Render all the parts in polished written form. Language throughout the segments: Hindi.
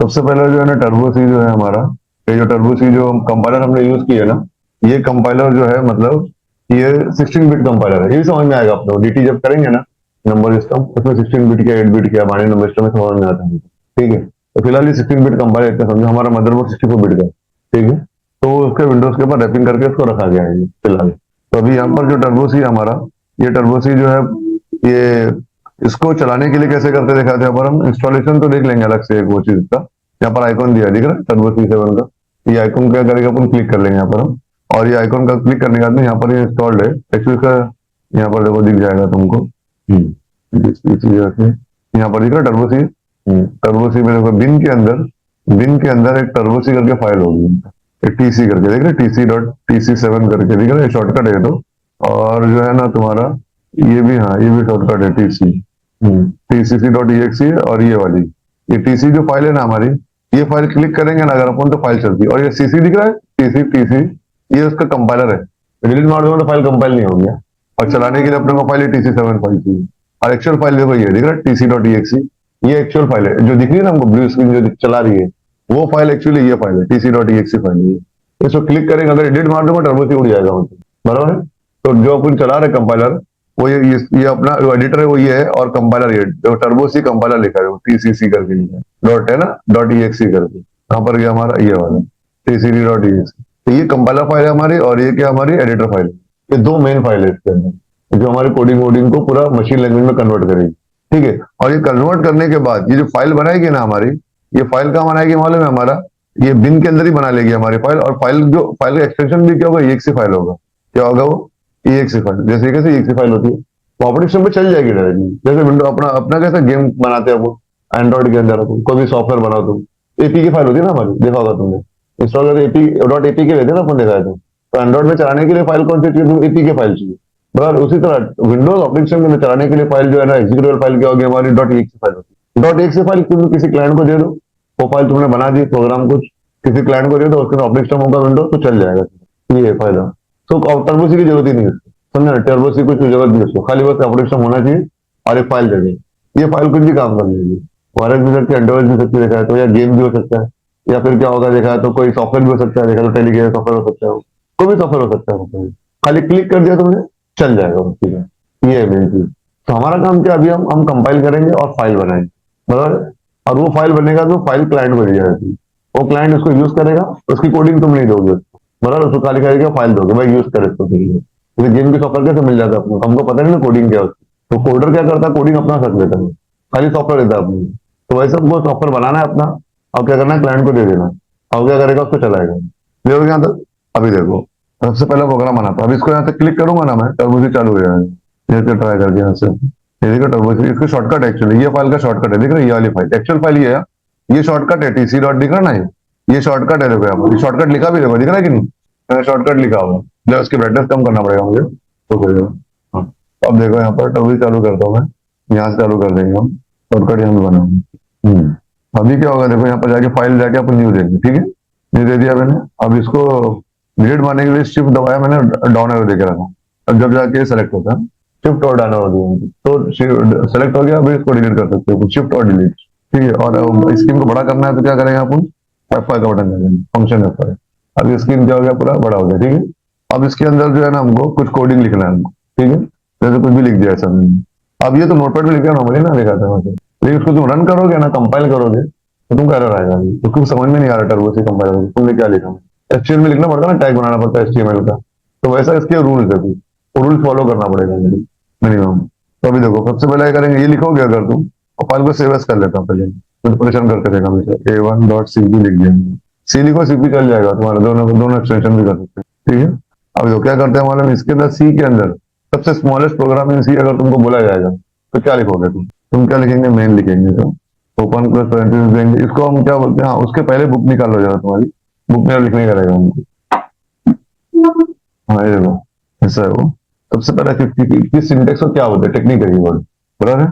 सबसे पहले जो है ना टर्बो सी जो है हमारा, ये जो टर्बो सी जो कंपाइलर हमने यूज किया ना, ये कंपाइलर जो है मतलब ये 16 बिट कंपाइलर है। ये भी समझ में आएगा आप लोग डीटी जब करेंगे ना नंबर सिस्टम, उसमें 16 बिट क्या 8 बिट क्या बाइनरी नंबर सिस्टम में समझ में आता है। ठीक है, तो फिलहाल ये 16 बिट कंपाइलर इतना समझो, हमारा मदरबोर्ड 64 बिट का। ठीक है, तो उसके विंडोज के ऊपर रैपिंग करके इसको रखा गया है ये फिलहाल। तो अभी यहाँ पर जो टर्बो सी हमारा, ये टर्बो सी जो है ये इसको चलाने के लिए कैसे करते दिखाते हैं पर हम इंस्टॉलेशन तो देख लेंगे अलग से एक वो चीज का। यहाँ पर आइकॉन दिया दिख रहा है टर्बो C7 का। ये आइकॉन क्या करेगा अपन क्लिक कर लेंगे यहाँ पर हम, और ये आइकॉन का क्लिक करने के बाद में यहाँ पर ये इंस्टॉल्ड है एक्चुअली का। यहाँ पर देखो दिख जाएगा तुमको। यहाँ पर दिख रहा टर्बो सी। टर्बो सी में देखो बिन के अंदर एक टर्बो सी करके फाइल होगी, एक टीसी करके देख रहे TC.TC7 करके दिख रहा है, शॉर्टकट है तो। और जो है ना तुम्हारा ये भी, हाँ ये भी शॉर्टकट है TC। TCC.exe और ये वाली, ये TC जो फाइल है ना हमारी, ये फाइल क्लिक करेंगे ना अगर अपन तो फाइल चलती है। और ये CC दिख रहा है TC, ये उसका कंपाइलर है। डिलीट मार दूंगा तो फाइल कंपाइल नहीं हो गया। और चलाने के लिए अपने को फाइल TC7 फाइल चाहिए। और एक्चुअल फाइल देखो ये दिख रहा है TC.exe, ये एक्चुअल फाइल है जो दिख रही है ना हमको ब्लू स्क्रीन जो चला रही है, वो फाइल एक्चुअली ये फाइल है TC.exe फाइल है। इसको क्लिक करेंगे अगर एडिट मार दूंगा टर्बो सी उड़ जाएगा मुझे, बराबर है। तो जो अपन चला रहे कंपाइलर वो ये अपना जो एडिटर है वो ये है, और कंपाइलर ये जो टर्बो सी कंपाइलर लिखा है वो TCC करके लिखा है, डॉट है ना .exe करके। यहाँ पर गया हमारा ये वाला TCD.exe। तो ये कंपाइलर फाइल है हमारी, और ये क्या हमारी एडिटर फाइल है। ये दो मेन फाइल है इसके अंदर जो हमारी कोडिंग वोडिंग को पूरा मशीन लैंग्वेज में कन्वर्ट करेगी। ठीक है, और ये कन्वर्ट करने के बाद ये जो फाइल बनाएगी ना हमारी, ये फाइल कहाँ बनाएगी मालूम है हमारा, ये बिन के अंदर ही बना लेगी हमारी फाइल। और फाइल जो फाइल का एक्सटेंशन भी क्या होगा, exe फाइल होगा। क्या होगा वो, exe फाइल। जैसे कैसे exe फाइल होती है तो ऑपरेटिंग सिस्टम पे चल जाएगी डायरेक्टली। जैसे विंडो अपना अपना कैसे गेम बनाते हैं वो एंड्रॉइड के अंदर, अपन कोई भी सॉफ्टवेयर बनाओ तुम, एपी की फाइल होती है ना हमारी, देखा होगा तुमने इंस्टॉल करके APK रहते हैं ना अपन, देखा है तो एंड्रॉइड में चलाने के लिए फाइल कौन सी चाहिए, APK फाइल चाहिए। बराबर उसी तरह विंडोज ऑपरेटिंग सिस्टम में चलाने के लिए फाइल जो है ना एग्जीक्यूटिव फाइल क्या होगी हमारी, .exe फाइल होती है। .exe फाइल तुम किसी क्लाइंट को दे दो, वो फाइल तुमने बना दी प्रोग्राम कुछ, किसी क्लाइंट को दे दो, उसके ऑपरेटिंग सिस्टम होगा विंडोज तो चल जाएगा। ये फायदा। तो टर्बो सी की जरूरत ही नहीं है, समझे, टर्बो सी कुछ जरूरत नहीं है उसको, खाली बस ऑपरेटिंग सिस्टम होना चाहिए और एक फाइल दे दें। ये फाइल कुछ भी काम कर लेगी, वायरस भी सकती है, एंड्रॉइड भी सकती है, देखा है तो, या गेम भी हो सकता है, या फिर क्या होगा देखा है तो कोई सॉफ्टवेयर भी हो सकता है, देखा तो टेलीग्राम सॉफ्टवेयर हो सकता है, कोई भी सॉफ्टवेयर हो सकता है, मतलब खाली क्लिक कर दिया तुमने चल जाएगा वो, ठीक है। ये है मेन चीज। तो हमारा काम क्या, अभी हम कंपाइल करेंगे और फाइल बनाएंगे, बराबर। और वो फाइल बनेगा तो फाइल क्लाइंट को दी जाएगी, वो क्लाइंट उसको यूज करेगा, उसकी कोडिंग तुम नहीं दोगे उसको, बराबर। उसको खाली करेगा फाइल दोगे, भाई यूज करे इसको, ठीक है। गेम की सॉफ्टवेयर कैसे मिल जाता है आपको, हमको पता नहीं ना कोडिंग क्या होती है, तो कोडर क्या करता है, कोडिंग अपना कर देता है, खाली सॉफ्टवेयर देता है अपनी। तो वैसे हमको सॉफ्टवेयर बनाना है अपना, और क्या करना है, क्लाइंट को दे देना, और क्या करेगा उसको चलाएगा। देखो यहाँ तक, अभी देखो सबसे पहला प्रोग्राम बनाता, अब इसको यहाँ से क्लिक करूंगा ना मैं, टर्बो सी चालू हो जाएगा। जैसे ट्राई करके यहाँ से, ये देखो टर्बो सी, इसका शॉर्टकट एक्चुअली ये फाइल का शॉर्टकट है, देख रहे ये वाली फाइल, एक्चुअल फाइल ये है, ये शॉर्टकट है TC डॉट, दिख रहा ना ये शॉर्टकट है। देखो यहाँ पर शॉर्टकट लिखा भी, देखो दिख रहा है कि नहीं, शॉर्टकट लिखा हुआ है, उसकी ब्राइटनेस कम करना पड़ेगा मुझे तो कोई। हाँ, अब देखो यहाँ पर टर्बो सी चालू करता हूँ मैं, यहाँ से चालू कर देंगे हम, शॉर्टकट यहाँ भी बनाऊंगे। अभी क्या होगा देखो, यहाँ पर जाके फाइल जाके अपन न्यू देंगे, ठीक है, न्यू दे दिया मैंने। अब इसको डिलीट मारने के लिए शिफ्ट दबाया मैंने, डाउन एरो देके रखा। अब जब जाके सेलेक्ट होता है, शिफ्ट और डाउन एरो दिया तो सेलेक्ट हो गया। अभी इसको डिलीट कर सकते हो, शिफ्ट और डिलीट, ठीक है। और स्क्रीन को बड़ा करना है तो क्या करेंगे अपन, F5 का बटन दबाएंगे, फंक्शन F5। अब स्क्रीन क्या हो गया, पूरा बड़ा हो गया, ठीक है। अब इसके अंदर जो है ना हमको कुछ कोडिंग लिखना है हमको, ठीक है, जैसे कुछ भी लिख दिया ऐसा मैंने। अब ये तो नोटपैड में लिख दिया नॉर्मली ना, लिखा था वैसे, लेकिन उसको तुम रन करोगे ना, कंपाइल करोगे तो तुमको एरर आएगा, तो समझ में नहीं आ रहा टर्बो सी कंपाइल तुमने क्या लिखा। HTML में लिखना पड़ता है ना, टैग बनाना पड़ता है HTML का, तो वैसा इसके रूल्स है, वो रूल फॉलो करना पड़ेगा मिनिमम। तो अभी देखो सबसे पहले क्या करेंगे, ये लिखोगे अगर तुम, और फाइल को सेव एज कर लेता हूँ पहले, तो परेशान करके देखा हमेशा, A1.cp लिख दिया, सी लिखो CP चल जाएगा तुम्हारा, दोनों एक्सटेंशन भी कर सकते हैं, ठीक है। अब देखो क्या करते हैं हमारे, इसके अंदर सी के अंदर सबसे स्मॉलेस्ट प्रोग्राम इन सी अगर तुमको बोला जाएगा तो क्या लिखोगे तुम क्या लिखेंगे, मेन लिखेंगे, तो ओपन प्लस पैरेंथेसिस देंगे, इसको हम क्या बोलते हैं, हाँ उसके पहले बुक निकाल लो जाएगा, तुम्हारी बुक में लिखने का रहेगा हमको। हाँ ये देखो ऐसा है वो। सबसे पहले किस सिंटेक्स को क्या बोलते हैं, टेक्निकल कीवर्ड, बराबर है।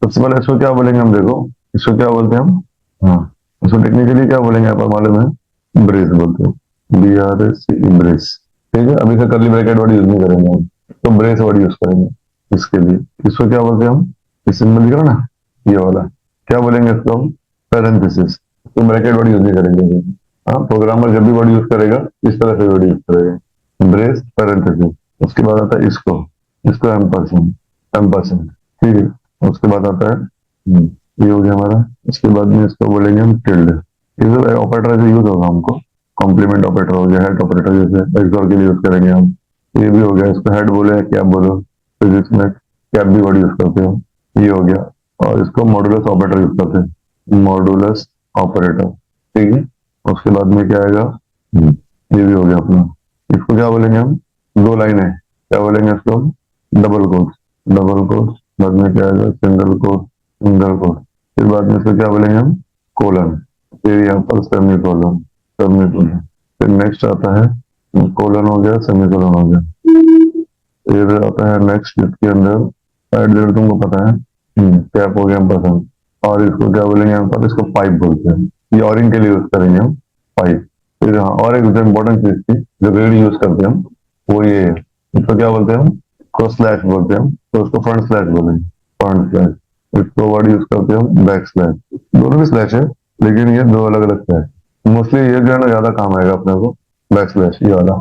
सबसे पहले इसको क्या बोलेंगे हम, देखो इसको क्या बोलते हैं हम, हाँ इसको टेक्निकली क्या बोलेंगे यहाँ पर मालूम है, ब्रेस बोलते हैं, BRAC ब्रेस, ठीक है। अभी से करली ब्रैकेट वर्ड यूज नहीं करेंगे हम, तो ब्रेस वर्ड यूज करेंगे इसके लिए। इसको क्या बोलते हैं हम, इस सिंबल दिख रहा ना ये वाला, क्या बोलेंगे इसको हम, पैरेंथेसिस, तो ब्रैकेट वर्ड यूज नहीं करेंगे। हाँ, प्रोग्रामर जब भी वर्ड यूज करेगा इस तरह से वर्ड यूज करेगा, ब्रेस पैरेंथेसिस। उसके बाद आता है इसको, इसको एम्परसेंड, एम्परसेंड, ठीक है। उसके बाद आता है ये हो गया हमारा। उसके बाद में इसको बोलेंगे हम टिल्ड। ये जो ऑपरेटर ऐसे यूज होगा हमको, कॉम्प्लीमेंट ऑपरेटर हो गया, हेड ऑपरेटर जैसे एक्सॉर के लिए यूज करेंगे हम। ये भी हो गया, इसको हेड बोले कैप बोलो, फिजिक्स में कैप भी वर्ड यूज करते हो, ये हो गया। और इसको मॉडुलस ऑपरेटर यूज करते हैं, मॉडुलस ऑपरेटर, ठीक है। उसके बाद में क्या आएगा, ये भी हो गया अपना। इसको क्या बोलेंगे हम, दो लाइन है, क्या बोलेंगे इसको, डबल कोट, डबल कोट। बाद में क्या आएगा, सिंगल कोट, सिंगल कोट। फिर बाद में इसको क्या बोलेंगे हम, कोलन। फिर यहाँ पर सेमी कोलन, सेमी कोलन। फिर नेक्स्ट आता है कोलन हो गया, सेमी कोलन हो गया। फिर आता है नेक्स्ट जिसके अंदर साइड देर तुमको पता है, कैप हो गया पसंद। और इसको क्या बोलेंगे हम पर, इसको पाइप बोलते हैं, ये ऑरिंग के लिए यूज करेंगे हम, पाइप। फिर हाँ, और एक जो इम्पोर्टेंट चीज थी जो ग्रेड यूज करते हैं हम, वो ये है, इसको क्या बोलते हैं हम, को स्लैश बोलते हैं हम, तो उसको फ्रंट स्लैश बोलेंगे, फ्रंट स्लैश। इसको वर्ड यूज करते हैं हम बैक स्लैश। दोनों भी स्लैश है, लेकिन ये दो अलग अलग स्लैश। मोस्टली ये जो है ना ज्यादा काम आएगा अपने को, बैक स्लैश ये वाला,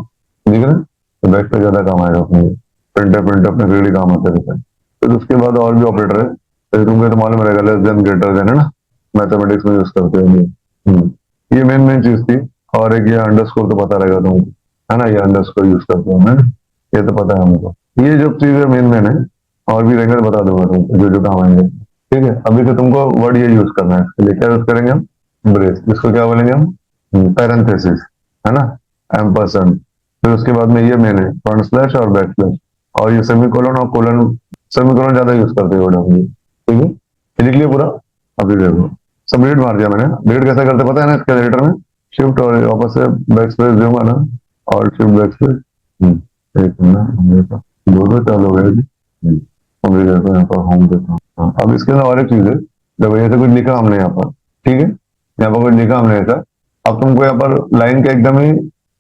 ठीक है ना। तो बैक स्लैश ज्यादा काम आएगा अपने, प्रिंटर प्रिंटर अपने ग्रेड काम आता है। फिर उसके बाद और भी ऑपरेटर है, जैसे तुमको तो मालूम रहेगा, लेस देन ग्रेटर देन, है ना, मैथमेटिक्स में यूज करते हैं ये। ये मेन मेन चीज थी। और एक ये अंडरस्कोर तो पता रहेगा तुमको, है ना, ये अंडरस्कोर यूज करते हैं है ना? ये तो पता है हमको। ये जो चीजें मेन मेन है, और भी रहेंगे तो बता दूंगा तुमको जो जो काम आएंगे, ठीक है। अभी तो तुमको वर्ड ये यूज करना है, इसके लिए क्या यूज करेंगे हम, ब्रेस। इसको क्या बोलेंगे हम, पैरेंथेसिस, है ना, एम्परसेंड। फिर उसके बाद में ये मेन है, फ्रंट स्लैश और बैक स्लैश। और ये सेमीकोलन और कोलन, सेमीकोलन ज्यादा यूज करते हैं वर्ड हम ये, ठीक है। ये लिख लिया पूरा। अभी देखो सबमिट मार दिया मैंने। डिलीट कैसे करते पता है ना, इसके एडिटर में शिफ्ट और वापस से बैक स्पेस दूंगा ना, और शिफ्ट बैक स्पेस, एक मिनट दो दो चालू हो गया जी। अभी देखो यहाँ पर होम देता हूँ। हाँ, अब इसके अंदर और एक चीज है, जब ऐसे कुछ लिखा हमने यहाँ पर, ठीक है, यहाँ पर कुछ लिखा हमने ऐसा। अब तुमको यहाँ पर लाइन के एकदम ही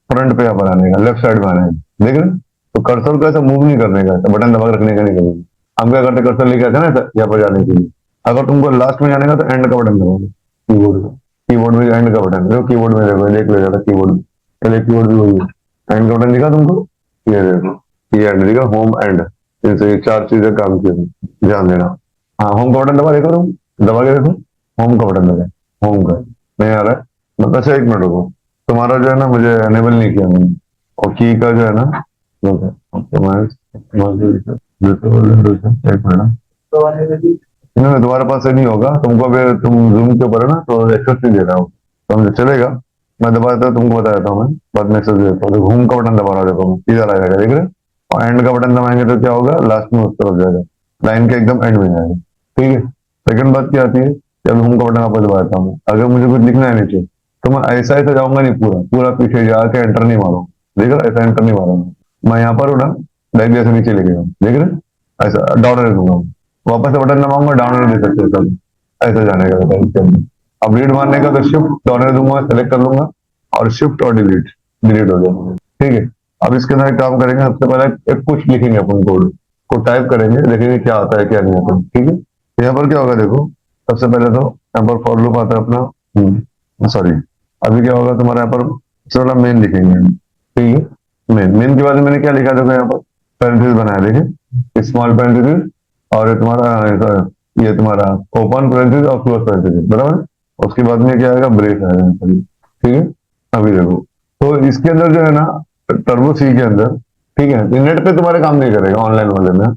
फ्रंट पे यहाँ पर आने का, लेफ्ट साइड में आने का, देख रहे हैं? तो कर्सर को ऐसा मूव नहीं करने का, ऐसा बटन दबा के रखने का नहीं करेंगे। हम क्या करते, कर्सर लेके आते हैं ना ऐसा यहाँ पर जाने के लिए। अगर तुमको लास्ट में जाने का तो एंड का बटन दबाओगे, कीबोर्ड का, कीबोर्ड में एंड का बटन देखो, कीबोर्ड में देखो, देख लो ज्यादा कीबोर्ड, पहले कीबोर्ड भी वही है, एंड का बटन दिखा तुमको, ये देखो, ये एंड दिखा, होम एंड, जैसे ये चार चीजें काम की थी, ध्यान देना। हाँ, होम का बटन दबा देखो तुम, दबा के देखो, होम का बटन दबा, होम का नहीं आ रहा है मतलब। अच्छा एक मिनट रुको, तुम्हारा जो है ना मुझे एनेबल नहीं किया मैंने, और की का जो है ना, एक मिनट, नहीं तुम्हारे पास से नहीं होगा, तुमको अभी तुम जूम के ऊपर है ना तो एक्सेस नहीं दे रहा हूँ, तो मुझे चलेगा। मैं दबा देता हूँ, तुमको बता देता हूँ, मैं बाद में एक्सेस दे देता हूँ। होम का बटन दबा रहा देखो, मैं इधर आ जाएगा, देख रहे? और एंड का बटन दबाएंगे तो क्या होगा, लास्ट में उस तरफ जाएगा, लाइन के एकदम एंड में जाएगा, ठीक है। सेकंड बात क्या आती है, जब होम का बटन आपको दबा देता हूँ, अगर मुझे कुछ लिखना है नीचे तो मैं ऐसा ऐसा जाऊंगा नहीं, पूरा पूरा पीछे जाके एंटर नहीं मारूंगा, देख रहे? ऐसा एंटर नहीं मारूंगा मैं, यहाँ पर हूँ ना, डायरेक्ट ऐसे नीचे लेके जाऊँ, देख रहे? ऐसा डाउन रख दूंगा, वापस से बटन दबाऊंगा, डाउन दे सकते हो सब, ऐसा जाने का होता है इसके अंदर। अब रीड मारने का तो शिफ्ट डाउन दूंगा, सेलेक्ट कर लूंगा, और शिफ्ट और डिलीट, डिलीट हो जाएगा, ठीक है। अब इसके अंदर एक काम करेंगे, सबसे पहले एक कुछ लिखेंगे, अपन कोड को टाइप करेंगे, देखेंगे क्या आता है क्या नहीं आता, ठीक है। तो यहाँ पर क्या होगा देखो, सबसे पहले तो यहाँ पर फॉर लूप आता है अपना, सॉरी, अभी क्या होगा तुम्हारा यहाँ पर थोड़ा मेन लिखेंगे, ठीक है। मेन, मेन के बाद मैंने क्या लिखा देखो, यहाँ पर पैरेंथेसिस बनाया, देखिए स्मॉल पैरेंथेसिस, और ये तुम्हारा ओपन पैरेंथेसिस और क्लोज पैरेंथेसिस, बराबर। उसके बाद में क्या आएगा, ब्रेक आएगा, ठीक है। अभी देखो, तो इसके अंदर जो है ना, टर्बो सी के अंदर, ठीक है, नेट पे तुम्हारे काम नहीं करेगा, ऑनलाइन वाले में,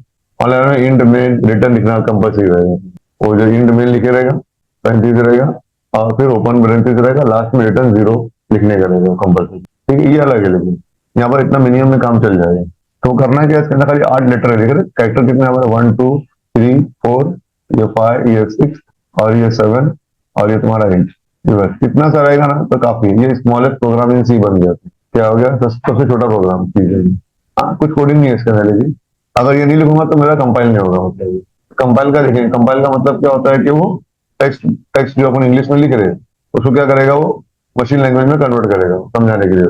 ऑनलाइन में इंट मेन रिटर्न लिखना कंपल्सरी रहेगा। वो जो इंट मेन लिखे रहेगा, पैरेंथेसिस रहेगा, और फिर ओपन पैरेंथेसिस रहेगा, लास्ट में रिटर्न जीरो लिखने का रहेगा कंपल्सरी, ठीक है। ये अलग है, लेकिन यहाँ पर इतना मिनिमम में काम चल जाएगा। तो करना क्या है, इसके अंदर खाली 8 लेटर है, देख रहे कैरेक्टर कितने हमारे, 1 2 3 4, ये 5, ये 6, और ये 7, और ये तुम्हारा 8, ये बस कितना सा रहेगा ना तो काफी। ये स्मॉलेस्ट प्रोग्राम इन सी बन गया, क्या हो गया, सबसे छोटा प्रोग्राम सी है। हाँ, कुछ कोडिंग नहीं है इसके अंदर, लेकिन अगर ये नहीं लिखूंगा तो मेरा कंपाइल नहीं होगा। मतलब कंपाइल का देखेंगे, कंपाइल का मतलब क्या होता है कि वो टेक्स्ट टेक्स्ट जो अपन इंग्लिश में लिख रहे हैं उसको क्या करेगा, वो मशीन लैंग्वेज में कन्वर्ट करेगा समझाने के लिए।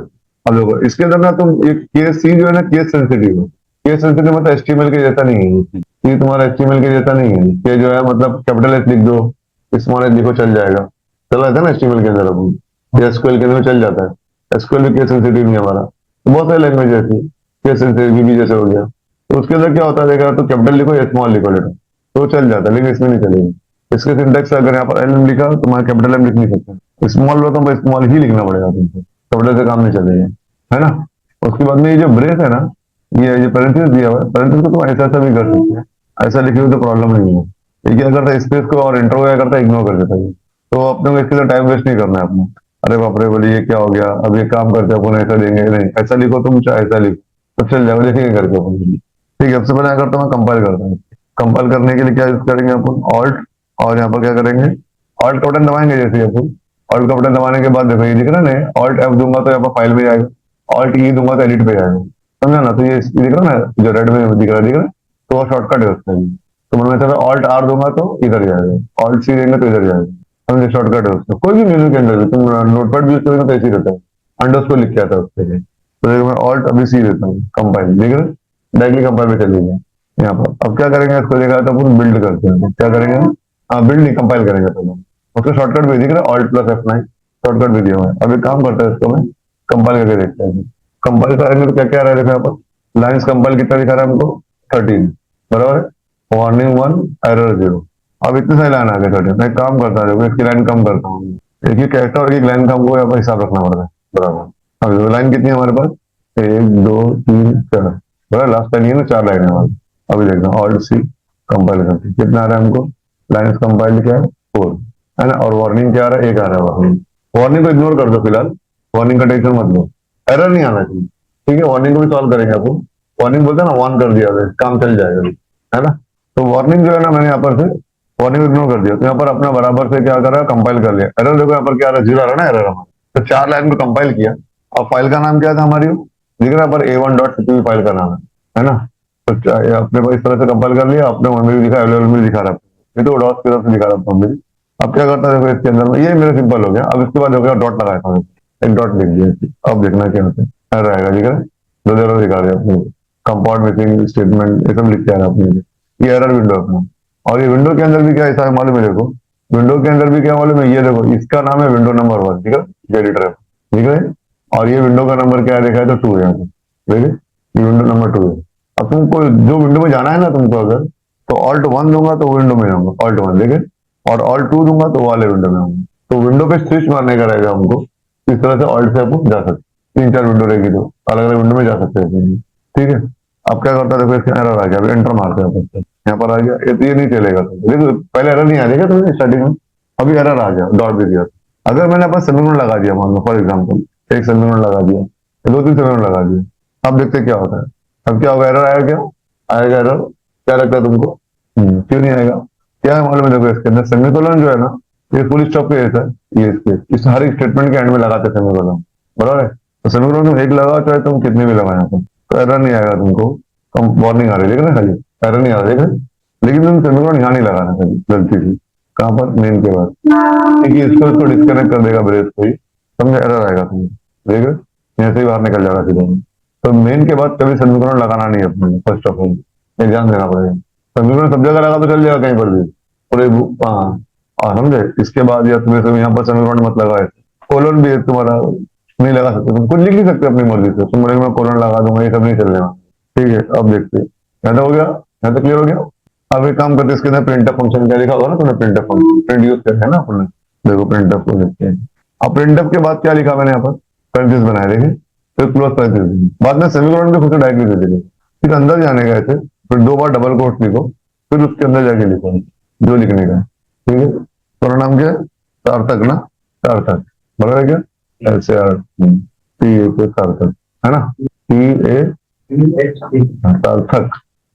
अब देखो इसके अंदर ना तुम एक केस सी जो है ना, केस सेंसिटिव है। केस सेंसिटिव मतलब एचटीएमएल के जैसा नहीं है, ये तुम्हारा एचटीएमएल के जैसा नहीं है। ये जो है मतलब कैपिटल एच लिख दो, स्मॉल एच लिखो, चल जाएगा। चल रहा था ना HTML के अंदर, अब SQL के अंदर चल जाता है। SQL भी केस सेंसिटिव नहीं है हमारा, तो बहुत सारी लैंग्वेज ऐसी है, केस सेंसिटिव भी जैसे हो गया, तो उसके अंदर क्या होता है देखा, तो कैपिटल लिखो या स्मॉल लिखो लेटर, तो चल जाता है, लेकिन इसमें नहीं चलेगी। इसके सिंटेक्स अगर यहाँ पर LM लिखा तो मैं कैपिटल M लिख नहीं सकता, स्मॉल लो तो स्मॉल ही लिखना पड़ेगा तुमको, कैपिटल से काम नहीं चलेगा, है ना। उसके बाद में ये जो ब्रेस है ना, ये पैरेंथेसिस दिया हुआ है, पैरेंथेसिस को तुम ऐसा ऐसा भी कर सकते हैं, ऐसा लिखे हुए तो प्रॉब्लम नहीं है। ये क्या करता है, स्पेस को और इंटर को क्या करता है, इग्नोर कर देता है। तो अपने को इसके लिए टाइम वेस्ट नहीं करना है अपना, अरे बाप रे बोले ये क्या हो गया, अब ये काम करते हैं अपन ऐसा देंगे, नहीं ऐसा लिखो तुम, चाहे ऐसा लिखो तो चल जाओ, लिखेंगे करके अपन। ठीक है, सबसे पहले क्या करता हूँ मैं, कंपाइल करता हूँ। कंपाइल करने के लिए क्या यूज करेंगे अपन, ऑल्ट, और यहाँ पर क्या करेंगे, ऑल्ट का बटन दबाएंगे जैसे अपन, ऑल्ट का बटन दबाने के बाद देखो ये दिख रहा है ना, ऑल्ट F दूंगा तो यहाँ पर फाइल में जाएगा, ऑल्ट E दूंगा तो एडिट पे जाएगा, समझा ना। तो ये दिख रहा है ना, जो रेड में दिख रहा है, तो वो शॉर्टकट है उसका भी। तो मैं मतलब ऑल्ट R दूंगा तो इधर जाएगा, ऑल्ट C देंगे तो इधर जाएगा, समझे, शॉर्टकट है उसका। कोई भी मेनू के अंदर भी तुम नोटपैड भी यूज करेंगे तो ऐसे ही रहता है, अंडरस्कोर लिख के आता है उसके लिए। तो देखो मैं ऑल्ट अभी C देता हूँ, कंपाइल, देख रहे, डायरेक्टली कंपाइल पे चली गया यहाँ पर। अब क्या करेंगे, इसको देखा तो अपन बिल्ड करते हैं, तो क्या करेंगे, हाँ बिल्ड नहीं, कंपाइल करेंगे पहले। उसका शॉर्टकट भी दिख रहा है, ऑल्ट प्लस F9 शॉर्टकट भी दिया हुआ है। अब एक काम करता है, इसको मैं कंपाइल करके देखते हैं। कंपाइल करेंगे तो क्या क्या रहा है देखो यहाँ पर, लाइन्स कंपाइल कितना दिखा रहा है हमको, 13, बराबर है, वार्निंग 1, एरर 0। अब इतने सारे लाइन आ गए 13। मैं काम करता हूँ, इसकी लाइन कम करता हूँ, एक ही कैरेक्टर और एक लाइन का हमको यहाँ पर हिसाब रखना पड़ता है, बराबर। अब लाइन कितनी है हमारे पास, 1 2 3 4, बराबर, लास्ट लाइन ये ना 4 लाइन है हमारी। अभी देखना, ऑल्ट C कंपाइल करते कितना आ रहा है हमको, लाइन्स कंपाइल क्या है 4, है ना, और वार्निंग क्या आ रहा है, 1 आ रहा है वार्निंग। वार्निंग को इग्नोर कर दो फिलहाल, वार्निंग का टेंशन मत लो, एरर नहीं आना चाहिए। ठीक है, वार्निंग को भी सॉल्व करेंगे अपन, वार्निंग बोलते हैं ना, ऑन कर दिया काम चल जाएगा, है ना। तो वार्निंग जो है ना, मैंने यहाँ पर से वार्निंग इग्नोर कर दिया, तो यहाँ पर अपना बराबर से क्या कर रहा है, कंपाइल कर लिया। एरर देखो यहाँ पर क्या आ रहा है, 0 आ रहा है ना एरर हमारा। तो 4 लाइन को कंपाइल किया, और फाइल का नाम क्या था हमारी, दिख रहा है पर A1.cpp फाइल का नाम है ना। तो अपने को इस तरह से कंपाइल कर लिया, अपने वन में भी दिखा, अवेलेबल में दिखा रहा है, ये तो डॉट की तरफ से दिखा रहा था मेरी। अब क्या करता है देखो, इसके अंदर में ये मेरा सिंपल हो गया। अब इसके बाद हो गया डॉट लगाया था, एक डॉट लिख दिया। अब देखना क्या होता है, एरर आएगा, ठीक है, दो जगह दिखा दिया अपने, कंपाउंड मिसिंग स्टेटमेंट, ये सब लिख के आ रहा है अपने, ये एरर विंडो अपना। और ये विंडो के अंदर भी क्या ऐसा है मालूम है, देखो विंडो के अंदर भी क्या मालूम है, ये देखो इसका नाम है विंडो नंबर 1, ठीक है, एडिटर है, ठीक है। और ये विंडो का नंबर क्या है देखा है, तो 2 है यहाँ पे, ठीक है, ये विंडो नंबर 2 है। अब तुमको जो विंडो में जाना है ना तुमको, अगर तो ऑल्ट 1 दूंगा तो विंडो में जाऊंगा, ऑल्ट 1, ठीक है, और ऑल्ट 2 दूंगा तो वाले विंडो में आऊंगा। तो विंडो पे स्विच मारने का रहेगा हमको, इस तरह से ऑल्ट से अपन जा सकते, 3 4 विंडो रहेगी तो अलग अलग विंडो में जा सकते हैं, ठीक है। अब क्या करता है देखो, इसका एरर आ गया, अभी एंटर मारते हैं अपन, यहाँ पर आ गया, ये तो ये नहीं चलेगा, तो देखो पहले एरर नहीं आ जाएगा तुम्हें स्टार्टिंग में, अभी एरर आ गया, डॉट भी दिया। अगर मैंने अपन सेमीकोलन लगा दिया, मान लो फॉर एग्जाम्पल, एक सेमीकोलन लगा दिया, 2 3 सेमीकोलन लगा दिया, अब देखते क्या होता है। अब क्या होगा, एरर आएगा, क्या आएगा एरर, क्या लगता है तुमको, क्यों नहीं आएगा, क्या है मालूम है देखो, इसके अंदर सेमीकोलन जो है ना, ये फुल स्टॉप के जैसा है, ये इसके इस हर एक स्टेटमेंट के एंड में लगाते सेमीकोलन, बराबर है। तो सेमीकोलन तुम एक लगाओ चाहे तुम कितने भी लगाओ यहाँ पर, तो एरर नहीं आएगा तुमको, वार्निंग आ रही है, देख रहे खाली एरर नहीं आ रहा, देख रहे। लेकिन तुम सेमीकोलन यहाँ नहीं लगाना कभी गलती से, कहाँ पर, मेन के बाद, क्योंकि इसको डिस्कनेक्ट कर देगा ब्रेस को ही, समझे, एरर आएगा तुम्हें, देख रहे, यहाँ से ही बाहर निकल जाएगा सीधा। तो मेन के बाद कभी सेमीकोलन लगाना नहीं है अपने, फर्स्ट ऑफ ऑल ये ध्यान देना पड़ेगा। सेमीकोलन सब जगह लगा तो चल जाएगा कहीं पर भी, पूरे, हाँ हाँ समझे। इसके बाद या तुम्हें सब यहाँ पर सेमीकोलन मत लगाओ, कोलन भी तुम्हारा नहीं लगा सकते, तुम कुछ लिख नहीं सकते अपनी मर्जी से, तुम बोलेगे मैं कोलन लगा दूंगा, ये सब नहीं चलेगा, ठीक है। अब देखते यहाँ तो हो गया, यहाँ तो क्लियर हो गया। अब एक काम करते, इसके अंदर प्रिंटफ फंक्शन क्या लिखा होगा ना तुमने, प्रिंटफ फंक्शन, प्रिंट यूज करते हैं ना अपने, देखो प्रिंटफ को लिखते हैं। अब प्रिंटफ के बाद क्या लिखा मैंने यहाँ पर, पैरेंथेसिस बनाया, देखिए, फिर क्लोज पैरेंथेसिस, बाद में सेमीकोलन के खुद से डायरेक्टली दे देंगे। फिर अंदर जाने का ऐसे, फिर 2 बार डबल कोट लिखो, फिर उसके अंदर जाके लिखो जो लिखने का है, ठीक है। पूरा नाम क्या है, सार्थक ना, सार्थक, बराबर है क्या, SARTHK सार्थक, है ना, PA सार्थक,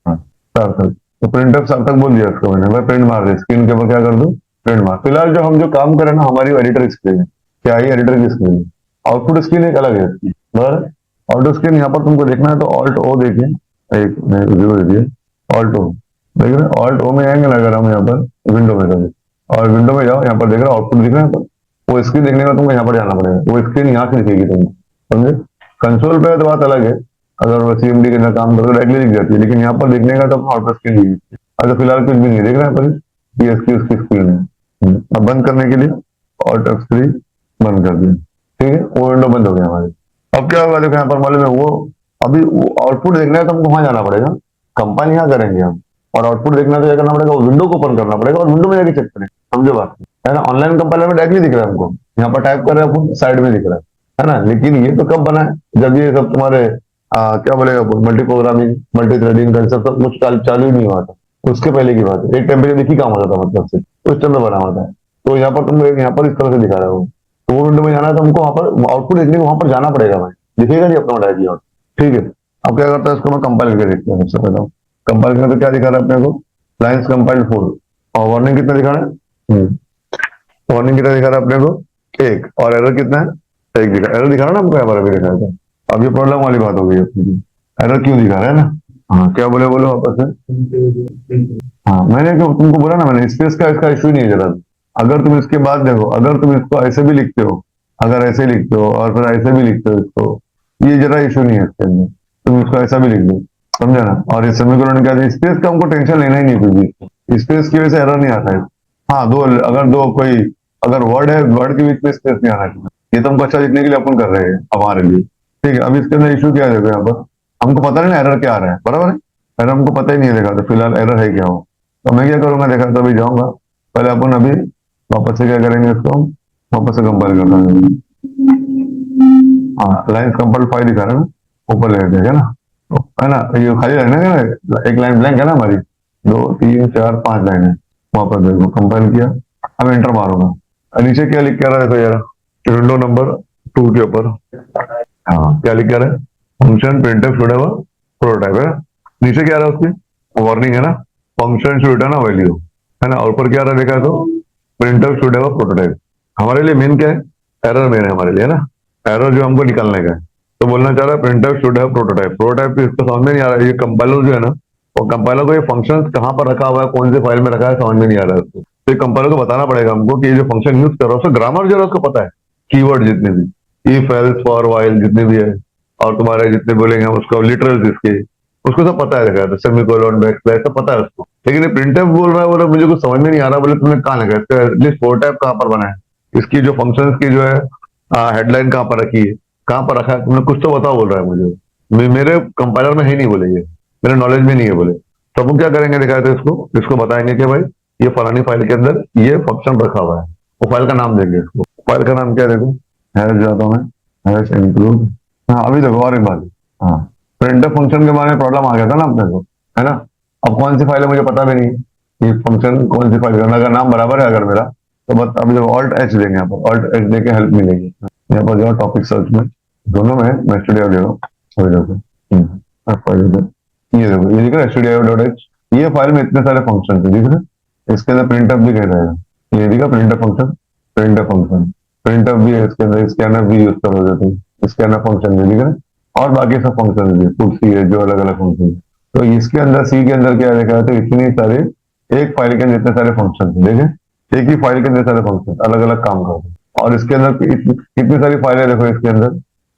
हाँ सार्थक। तो प्रिंट ऑफ सार्थक बोल दिया उसको मैंने, मैं प्रिंट मार दिया, स्क्रीन के ऊपर क्या कर दूं, प्रिंट मार। फिलहाल जो हम जो काम करें ना, हमारी एडिटर स्क्रीन है, क्या है एडिटर की स्क्रीन है, आउटपुट स्क्रीन एक अलग है इसकी, बराबर। आउटपुट स्क्रीन यहाँ पर तुमको देखना है तो ऑल्ट O देखिए, एक 0 दीजिए, ऑल्ट O देख रहे, ऑल्ट O में आएंगे ना अगर हम यहाँ पर विंडो में जाओ, और विंडो में जाओ, यहाँ पर देख रहे हो आउटपुट दिख रहा है, वो स्क्रीन देखने का तुमको यहाँ पर जाना पड़ेगा, वो स्क्रीन यहाँ से दिखेगी तुमको, समझे। कंसोल पे तो बात अलग है, अगर वो CMD के अंदर काम करो डायरेक्टली दिख जाती है, लेकिन यहाँ पर देखने का तो आउटपुट स्क्रीन दिखेगी। अगर फिलहाल कुछ भी नहीं देख रहे हैं पर ये इसकी उसकी स्क्रीन है। अब बंद करने के लिए ऑल्ट F3 बंद कर दिया, ठीक है, वो विंडो बंद हो गया हमारी। अब क्या होगा देखो यहाँ पर मालूम है, वो अभी आउटपुट देखना है तो हमको वहां जाना पड़ेगा, कंपाइल यहाँ करेंगे हम, और आउटपुट देखना तो क्या करना पड़ेगा, वो विंडो को ओपन करना पड़ेगा और विंडो में जाके चेक करें, समझो बात है ना। ऑनलाइन कंपाइलर में डायरेक्टली दिख रहा है हमको, यहाँ पर टाइप कर रहे हैं अपन साइड में दिख रहा है ना। लेकिन ये तो कब बना है, जब ये सब तुम्हारे क्या बोलेगा, multi programming multi threading concept सब कुछ चालू ही नहीं हुआ था, उसके पहले की बात है। एक टाइम पे देखी काम होता था मतलब से, उस टाइम पे बना हुआ था। तो यहाँ पर तुम यहाँ पर इस तरह से दिखा रहा हो, तो वो विंडो में जाना है तो हमको वहां पर आउटपुट देखने को वहां पर जाना पड़ेगा भाई, दिखेगा नहीं अपना डायरेक्टली आउट, ठीक है। अब क्या करता है, इसको मैं कंपाइल करके देखते हैं सबसे पहले। कंपाइल करके क्या दिखा रहा है अपने को, लाइन्स कंपाइल्ड 4, और वार्निंग कितना दिखा रहा है, वार्निंग कितना दिखा रहा है अपने को, एक, और एरर कितना है, एक दिखा, एरर दिखा रहा है ना हमको यहाँ पर, अभी दिखा रहा था। अब ये प्रॉब्लम वाली बात हो गई अपनी, एरर क्यों दिखा रहा है ना। हाँ क्या बोले, बोलो वापस से। हाँ मैंने तुमको बोला ना, मैंने स्पेस का इसका इशू नहीं है जरा। अगर तुम इसके बाद देखो, अगर तुम इसको ऐसे भी लिखते हो, अगर ऐसे लिखते हो और फिर ऐसे भी लिखते हो इसको, ये जरा इशू नहीं है इसके अंदर, तुम इसको ऐसा भी लिख दो, समझा ना। और ये सेमीकोलन क्या है, स्पेस का हमको टेंशन लेना ही नहीं कुछ भी, स्पेस की वजह से एरर नहीं आता है। हाँ दो, अगर दो कोई अगर वर्ड है, वर्ड के बीच में स्पेस नहीं आना चाहिए, ये तो हमको अच्छा लिखने के लिए अपन कर रहे हैं हमारे लिए, ठीक है। अभी इसके अंदर इशू क्या है देखो, यहाँ पर हमको पता नहीं ना एरर क्या आ रहा है, बराबर है, एरर हमको पता ही नहीं है देखा, तो फिलहाल एरर है क्या हो। तो मैं क्या करूंगा देखा, तो अभी जाऊंगा पहले अपन, अभी वापस से क्या करेंगे, इसको वापस से कंपाइल करता हूँ। हाँ लाइन कंपाइल फाइल दिखा रहा है ना, ऊपर ले लेते हैं ना, तो है ना, ये खाली लाइन है ना, एक लाइन ब्लैंक है ना हमारी, 2 3 4 5 लाइन है, वहां पर देखो कंपाइल किया। अब एंटर मारूंगा, नीचे क्या लिख के आ रहा है देखो यार, विंडो नंबर 2 के ऊपर, हाँ क्या लिख के आ रहा है, function printf should have prototype है ना। नीचे क्या आ रहा है उसकी वार्निंग है ना, function should return a value, है ना। और ऊपर क्या आ रहा है देखा तो, प्रिंटफ शुड हैव प्रोटोटाइप। हमारे लिए मेन क्या है, एरर मेन है हमारे लिए, है ना, एरर जो हमको निकालने का है। तो बोलना चाह रहा है printf should have prototype, prototype तो इसको समझ में नहीं आ रहा है, ये कंपाइलर जो है ना, और कंपाइलर को ये फंक्शन कहाँ पर रखा हुआ है, कौन से फाइल में रखा है, समझ में नहीं आ रहा है उसको। तो ये कंपाइलर को बताना पड़ेगा हमको कि ये जो फंक्शन यूज कर रहा है उसका ग्रामर जो है उसको पता है, कीवर्ड जितने भी, इफ एल्स फॉर व्हाइल जितने भी है, और तुम्हारे जितने बोलेंगे हम उसको लिटरल्स इसके, उसको सब पता है देखा, तो सेमीकोलन बैकस्लैश सब पता है उसको। लेकिन ये प्रिंटफ बोल रहा है, बोला मुझे कुछ समझ में नहीं आ रहा, बोले तुमने कहाँ लगा इसका एटलीस्ट प्रोटोटाइप कहाँ पर बना है, इसकी जो फंक्शंस की जो है हेडलाइन कहाँ पर रखी है, कहाँ पर रखा है, तुमने कुछ तो बताओ बोल रहा है मुझे। मेरे कंपाइलर में है नहीं बोले, ये मेरे नॉलेज में नहीं है बोले। तो हम क्या करेंगे दिखाए, तो इसको बताएंगे कि भाई ये फलानी फाइल के अंदर ये फंक्शन रखा हुआ है, वो फाइल का नाम देंगे इसको, फाइल का नाम क्या देखो, हैश जाता हूँ मैं, हैश इंक्लूड। हाँ अभी देखो और एक बात, हाँ प्रिंटफ फंक्शन के बारे में प्रॉब्लम आ गया था ना अपने को, है ना। अब कौन सी फाइल है मुझे पता भी नहीं कि फंक्शन कौन सी फाइल करना, अगर नाम बराबर है अगर मेरा, तो बस अभी देखो ऑल्ट एच देंगे, यहाँ पर ऑल्ट एच देके हेल्प मिलेगी, यहाँ पर जाओ टॉपिक सर्च में, दोनों में मैं स्टूडियो ले लो, अभी देखो ये देखो, ये दिख रहा है studio.h, ये फाइल में इतने सारे फंक्शन है दिख रहे हैं, इसके अंदर प्रिंटअप भी कह रहेगा, ये दिखा प्रिंटअप फंक्शन, प्रिंटअप फंक्शन, प्रिंटअप भी है इसके अंदर, स्कैनर भी यूज कर रहे थे, स्कैनर फंक्शन भी दिख रहे हैं, और बाकी सब फंक्शन भी, कुर्सी है जो अलग अलग फंक्शन है। तो इसके अंदर सी के अंदर क्या देखा है, तो इतनी सारे, एक फाइल के अंदर इतने सारे फंक्शन देखे, एक ही फाइल के अंदर सारे फंक्शन अलग अलग काम करते हैं, और इसके अंदर कितनी सारी फाइलें देखो, इसके अंदर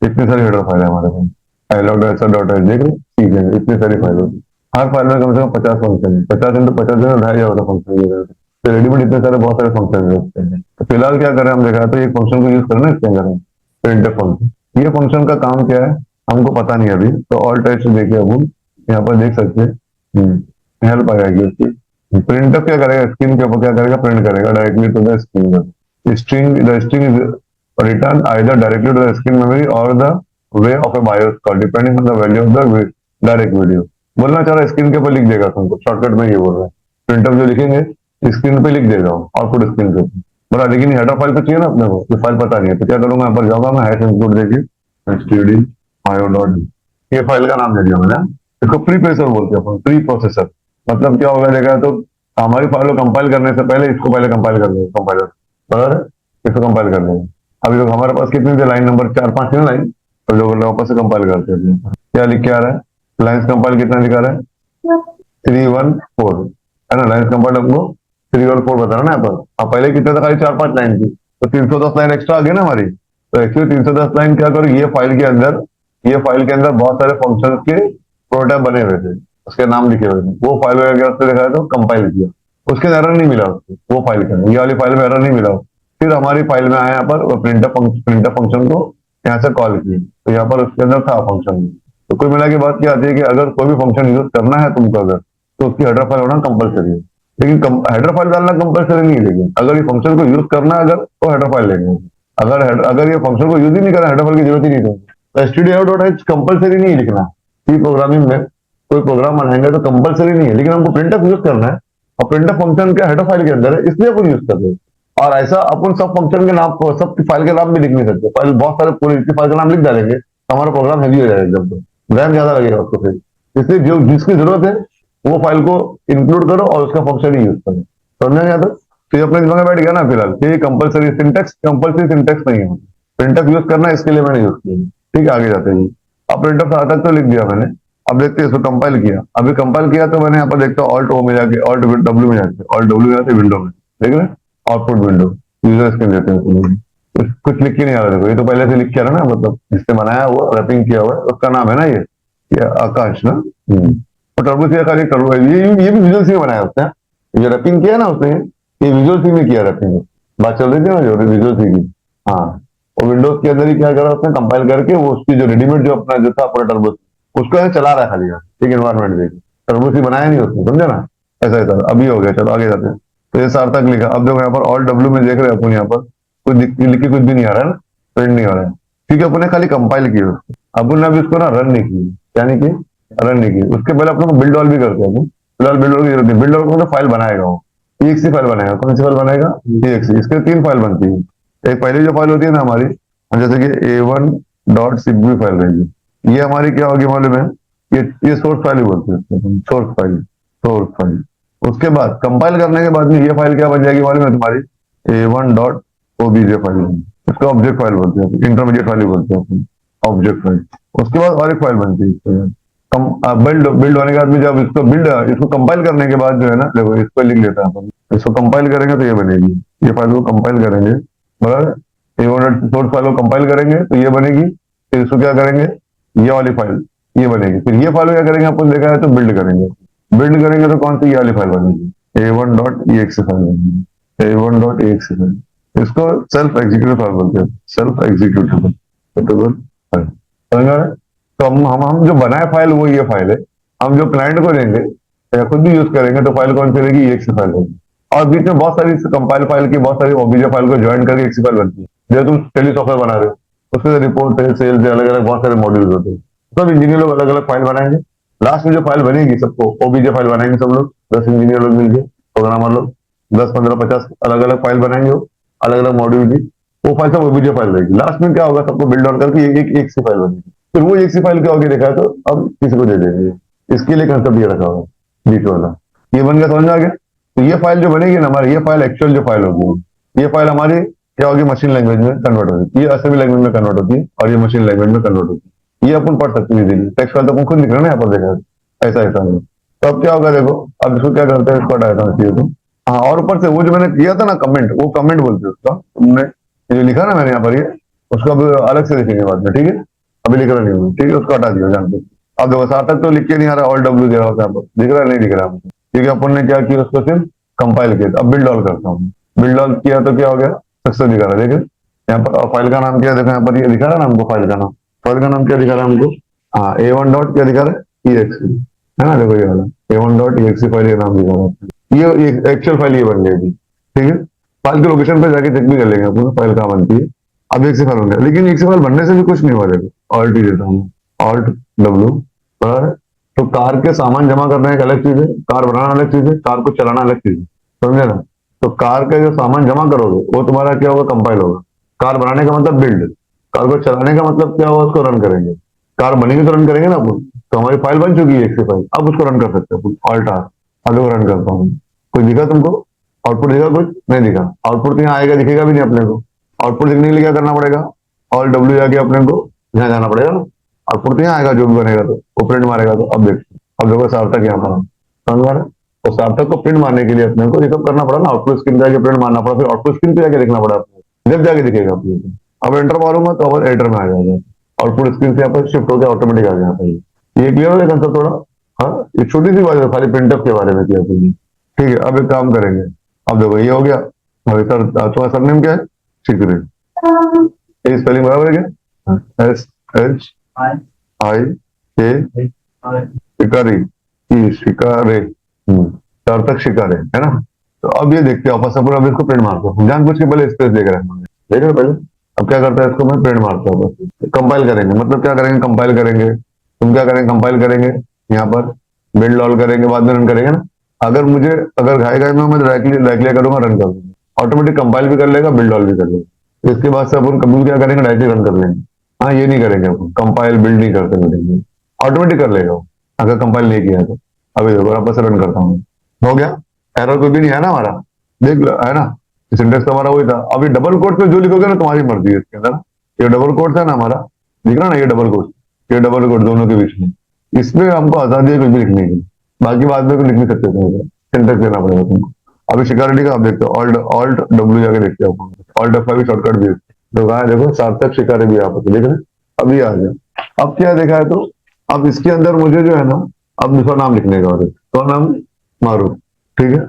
इतनी सारी हेडर फाइल है हमारे पास, hello.h देख रहे ठीक है, इतनी सारी फाइल होती, हर फाइल में कम से कम 50 फंक्शन है, 50 × 50 2,500 का फंक्शन, तो रेडीमेड इतने सारे बहुत सारे फंक्शन है। तो फिलहाल क्या करें हम देखा, तो एक फंक्शन को यूज करना इसके अंदर हम, प्रिंटफ फंक्शन, ये फंक्शन का काम क्या है हमको पता नहीं अभी, तो ऑल्ट एच देखिए अब यहाँ पर देख सकते हैं, हेल्प आ जाएगी उसकी। प्रिंटफ क्या करेगा, स्क्रीन के ऊपर क्या करेगा, प्रिंट करेगा directly to the screen, string, the string is return either directly to the screen memory और the way of a BIOS call depending on the value of the direct video. बोलना चाह रहा है स्क्रीन के ऊपर लिख देगा तुमको, शॉर्टकट में ये बोल रहा है, प्रिंटअप जो लिखेंगे स्क्रीन पे लिख देगा आउटपुट स्क्रीन के ऊपर, बोला। लेकिन हेडर फाइल तो चाहिए ना अपने को, ये फाइल पता नहीं है, तो क्या करूंगा, यहाँ पर जाऊंगा मैं, हैश इंक्लूड देखिए stdio.d, ये फाइल का नाम दे दिया मैंने, इसको प्री प्रोसेसर बोलते हैं अपन, प्री प्रोसेसर। मतलब क्या होगा देखा, तो हमारी फाइल को कंपाइल करने से पहले इसको पहले कंपाइल कर देंगे कंपाइलर, बराबर है, इसको कंपाइल कर देंगे। अभी तो हमारे पास कितनी थी, लाइन नंबर 4 5 है लाइन, तो जो वापस से कंपाइल करते हैं, क्या लिख के आ रहा है, लाइन्स कंपाइल कितना दिखा रहा है, 314 है ना, लाइन्स कंपाइल हमको 314 बता रहा ना यहाँ पर। अब पहले कितने था, खाली 4 5 लाइन थी, तो 310 लाइन एक्स्ट्रा आ गई ना हमारी। तो एक्चुअली 310 लाइन क्या करो, ये फाइल के अंदर, ये फाइल के अंदर बहुत सारे फंक्शन के प्रोटोटाइप बने हुए थे, उसके नाम लिखे हुए थे, वो फाइल वगैरह उसने दिखाया तो कंपाइल किया, उसके एरर नहीं मिला उसको, वो फाइल के अंदर, ये वाली फाइल में एरर नहीं मिला, फिर हमारी फाइल में आया यहाँ पर प्रिंटफ फंक्शन को यहाँ से कॉल किया, तो यहाँ पर उसके अंदर था फंक्शन। तो कुल मिला के बात क्या आती है कि अगर कोई भी फंक्शन यूज करना है तुमको अगर, तो उसकी हेडर फाइल होना कंपलसरी है। लेकिन हेडर फाइल डालना कंपलसरी नहीं है, लेकिन अगर ये फंक्शन को यूज करना है अगर, तो हेडर फाइल लेंगे। अगर ये फंक्शन को यूज ही नहीं करना, हेडर फाइल की जरूरत ही नहीं है। तो stdio.h कंपलसरी नहीं है लिखना। सी प्रोग्रामिंग में कोई प्रोग्राम बनाएंगे तो कंपलसरी नहीं है, लेकिन हमको प्रिंटफ यूज करना है और प्रिंटफ फंक्शन के हेडर फाइल के अंदर है, इसलिए अपन यूज कर रहे हैं। और ऐसा अपन सब फंक्शन के नाम, सब फाइल के नाम भी लिख नहीं सकते। फाइल बहुत सारे पूरी फाइल का नाम लिख डालेंगे तो हमारा प्रोग्राम हैवी हो जाएगा एकदम, तो रैम ज्यादा लगेगा उसको। फिर इसलिए जो जिसकी जरूरत है वो फाइल को इंक्लूड करो और उसका फंक्शन ही यूज करो। समझ में आता? तो ये अपने दिमाग में बैठ गया ना फिलहाल कि ये कंपलसरी सिंटेक्स नहीं है। प्रिंटफ यूज करना है, इसके लिए मैंने यूज किया। ठीक है, आगे जाते हैं। अब प्रिंटफ था तक तो लिख दिया मैंने। अब देखते हैं इसको कंपाइल किया। अभी कंपाइल किया तो मैंने यहाँ पर देखता हूँ ऑल्ट ओ में जाके, ऑल्ट डब्ल्यू में जाके, ऑल्ट डब्ल्यू में जाते विंडो में, देख रहे हैं आउटपुट विंडो, यूजर स्क्रीन देते हैं। कुछ लिख के नहीं आ रहा, देखो ये तो पहले से लिख के आ रहा ना, मतलब जिससे बनाया हुआ रैपिंग किया हुआ है उसका नाम है ना ये आकाश ना। तो टर्बो सी खाली टर्बो, ये भी विजुअल सी में बनाया उसने। ये रैपिंग किया ना उसने, ये विजुअल सी में किया रैपिंग। बात चल रही थी ना जो विजुअल सी की। हाँ, और विंडोज के अंदर ही क्या करा उसने, कंपाइल करके वो उसकी जो रेडीमेड जो अपना जो था अपना टर्बो उसको ऐसे चला रहा है खाली, ठीक एनवायरमेंट देखिए। टर्बो सी बनाया नहीं उसने, समझे ना? ऐसा ऐसा अभी हो गया। चलो आगे जाते हैं। तो ये सार्थक लिखा। अब देखो यहाँ पर ऑल डब्ल्यू में देख रहे हैं अपन, यहाँ पर कुछ लिख के कुछ भी नहीं आ रहा है ना, प्रिंट नहीं हो रहा है, क्योंकि अपन ने खाली कंपाइल किया उसको। अपन ने अभी उसको ना रन नहीं की, यानी कि रन नहीं की। उसके पहले अपन को बिल्ड ऑल भी करते हैं। फिलहाल बिल्ड ऑल की जरूरत नहीं, बिल्ड ऑल को फाइल बनाएगा वो, EXE फाइल बनाएगा। कौन सी फाइल बनाएगा? EXE। इसके 3 फाइल बनती है। एक पहली जो फाइल होती है ना हमारी, जैसे कि a1.cpp फाइल रहेगी, ये हमारी क्या होगी मालूम है? ये सोर्स फाइल ही बोलते हैं, सोर्स फाइल। उसके बाद कंपाइल करने के बाद में ये फाइल क्या बन जाएगी मालूम है तुम्हारी? a1.obj file. इसको ऑब्जेक्ट फाइल बोलते हैं, इंटरमीडिएट फाइल बोलते हैं ऑब्जेक्ट फाइल। उसके बाद और एक फाइल बनती है बिल्ड होने के बाद में, जब इसको कंपाइल करने के बाद जो है ना, देखो इसको लिख लेता है अपन। इसको कंपाइल करेंगे तो ये बनेगी, ये फाइल को कंपाइल करेंगे बराबर। सोर्स फाइल को कंपाइल करेंगे तो ये बनेगी। फिर इसको क्या करेंगे, ये वाली फाइल ये बनेगी। फिर ये फाइल क्या करेंगे, अपन देखा है तो बिल्ड करेंगे तो कौन सी ये वाली फाइल बनेगी, a1.exe फाइल बनेगी, a1.exe फाइल। इसको सेल्फ एग्जीक्यूटिव फाइल बोलते हैं, सेल्फ एग्जीक्यूटिव फाइल। समझ में? तो हम जो बनाए फाइल वो ये फाइल है। हम जो क्लाइंट को देंगे या खुद भी यूज करेंगे तो फाइल कौन सी रहेगी, exe फाइल होगी। और बीच में बहुत सारी कंपाइल फाइल की, बहुत सारी ओबीजे फाइल को ज्वाइन करके exe फाइल बनती है। जैसे तुम टेली सॉफ्टवेयर बना रहे हो, उसके रिपोर्ट है, सेल्स है, अलग अलग बहुत सारे मॉड्यूल्स होते हैं। सब इंजीनियर लोग अलग अलग फाइल बनाएंगे। लास्ट में जो फाइल बनेगी सबको ओबीजे फाइल बनाएंगे सब लोग, 10 इंजीनियर लोग मिलकर, प्रोग्रामर लोग 10, 15, 50 अलग अलग फाइल बनाएंगे, अलग अलग मॉड्यूल की। वो फाइल सब ओबीजे फाइल रहेगी। लास्ट में क्या होगा, सबको बिल्ड ऑन करके एक सी फाइल बनेगी। फिर वो एक सी फाइल क्या होगी देखा है, तो अब किसी को दे देंगे। इसके लिए कंसेप्ट ये रखा होगा बीच वाला। ये बन गया, समझ में आ गया? तो ये फाइल जो बनेगी ना हमारी, ये फाइल एक्चुअल जो फाइल होगी, ये फाइल हमारी क्या होगी, मशीन लैंग्वेज में कन्वर्ट होगी। ये असेंबली लैंग्वेज में कन्वर्ट होती है और ये मशीन लैंग्वेज में कन्वर्ट होती है। ये अपन पढ़ सकते हैं इजीली। टेक्स्ट फाइल तो अपन खुद लिख रहे हैं ना यहाँ पर, देखा ऐसा ऐसा नहीं। तो अब क्या होगा देखो, अब इसको क्या करते हैं, इसको हटाता हूँ। हाँ, और ऊपर से वो जो मैंने किया था ना कमेंट, वो कमेंट बोलते हैं उसका। तुमने जो लिखा ना मैंने यहाँ पर, ये उसको अब अलग से लिखेंगे बाद में, ठीक है? अभी लिख रहा नहीं हूँ, ठीक है? उसको हटा दिया जानते। अब देखो सार्थक तो लिख के नहीं आ रहा, ऑल डब्ल्यू दे रहा होता है, दिख रहा नहीं दिख रहा, क्योंकि अपन ने क्या किया, उसको सिर्फ कंपाइल किया। अब बिल्ड ऑल करता हूँ। बिल्ड ऑल किया तो क्या हो गया, सक्सेस दिखा रहा है। देखिए यहाँ पर फाइल का नाम क्या देखो, यहाँ पर ये दिखा रहा है ना हमको, फाइल का नाम क्या दिखा रहा है हमको? हाँ, a1 डॉट क्या दिखा रहा है, exe है ना। देखो ये वाला a1.exe फाइल ये नाम दिखा रहा है। ये एक्चुअल फाइल ये बन गई, ठीक है? फाइल के लोकेशन पे जाके चेक भी कर लेंगे अपन फाइल कहाँ बनती है। अब exe फाइल बन गया, लेकिन exe फाइल बनने से भी कुछ नहीं हुआ। देखो ऑल्ट ही देता हूँ, ऑल्ट डब्ल्यू। तो कार के सामान जमा करना एक अलग चीज है, कार बनाना अलग चीज है, कार को चलाना अलग चीज है, समझे ना? तो कार का जो सामान जमा करोगे वो तुम्हारा क्या होगा, कंपाइल होगा। कार बनाने का मतलब बिल्ड, कार को चलाने का मतलब क्या होगा, उसको रन करेंगे। कार बनेगी तो रन करेंगे ना अपन। तो हमारी फाइल बन चुकी है एक्से फाइल, अब उसको रन कर सकते हैं ऑल्ट आर। अब रन करता हूँ, कुछ दिखा तुमको? आउटपुट दिखा? कुछ नहीं दिखा। आउटपुट यहाँ आएगा, दिखेगा भी नहीं अपने को। आउटपुट दिखने के लिए क्या करना पड़ेगा, ऑल डब्ल्यू जाके अपने को यहाँ जाना पड़ेगा ना। आउटपुट यहाँ आएगा जो भी बनेगा, तो वो प्रिंट मारेगा। तो अब देखो सार्थक यहाँ पर समझ रहा है। तो सार्थक को प्रिंट मारने के लिए अपने को ये सब करना पड़ा ना, आउटपुट स्क्रीन पे जाके प्रिंट मारना पड़ा, फिर आउटपुट स्क्रीन पे जाके देखना पड़ा अपने, जब जाके दिखेगा अपने को। अब एंटर मारूंगा तो अब एडिटर में आ जाएगा, आउटपुट स्क्रीन से यहाँ पर शिफ्ट होकर ऑटोमेटिक आ गया। ये क्लियर हो गया कंसेप्ट थोड़ा? हाँ, ये छोटी सी बात है, खाली प्रिंटअप के बारे में किया। ठीक है, अब एक काम करेंगे। अब देखो ये हो गया। अब सर तुम्हारा सरनेम क्या है? शिकरे, ये स्पेलिंग बराबर है क्या? SHIK शिकारी, शिकारे, सार्थक शिकारे है ना। तो अब ये देखते हैं वापस, अब इसको प्रिंट मारता हूँ, जानबूझ के पहले स्पेस देख रहे हैं, देख रहे हो पहले। अब क्या करता है, इसको मैं प्रिंट मारता हूँ बस। कंपाइल करेंगे, मतलब क्या करेंगे, कंपाइल करेंगे, तुम क्या करेंगे, कंपाइल करेंगे, यहाँ पर बिल्ड ऑल करेंगे, बाद में रन करेंगे ना। अगर घाय घाय में मैं डायरेक्टली करूंगा, रन कर दूंगा, ऑटोमेटिक कंपाइल भी कर लेगा, बिल्ड ऑल भी कर लेगा। इसके बाद से अपन कभी क्या करेंगे, डायरेक्टली रन कर लेंगे। हाँ, ये नहीं करेंगे अपन, कंपाइल बिल्ड नहीं करते, ऑटोमेटिक कर लेगा वो, अगर कंपाइल नहीं किया तो। अभी देखो वापस रन करता हूँ, हो गया, एरर कोई भी नहीं है ना हमारा, देख लो है ना। सिंटेक्स तो हमारा वही था। अभी डबल कोट पे जो लिखोगे ना, तुम्हारी मर्जी है इसके अंदर। ये डबल कोट है ना हमारा, दिख रहा ना, ये डबल कोट, ये डबल कोट दोनों के बीच में, इसमें हमको आजादी है कुछ भी लिखने की, बाकी बाद में कुछ लिख नहीं सकते तुम, सिंटेक्स देना पड़ेगा तुमको। अभी सिक्योरिटी का आप देखते हो, ऑल्ट ऑल्ट डब्ल्यू जाके देखते हो, ऑल्ट F5 भी शॉर्टकट भी है। तो कहा है, देखो सार्थक शिकारी भी आप देख रहे हैं, अभी आ गया। अब क्या देखा है, तो अब इसके अंदर मुझे जो है ना, अब दूसरा नाम लिखने का, तो नाम मारूफ, ठीक है।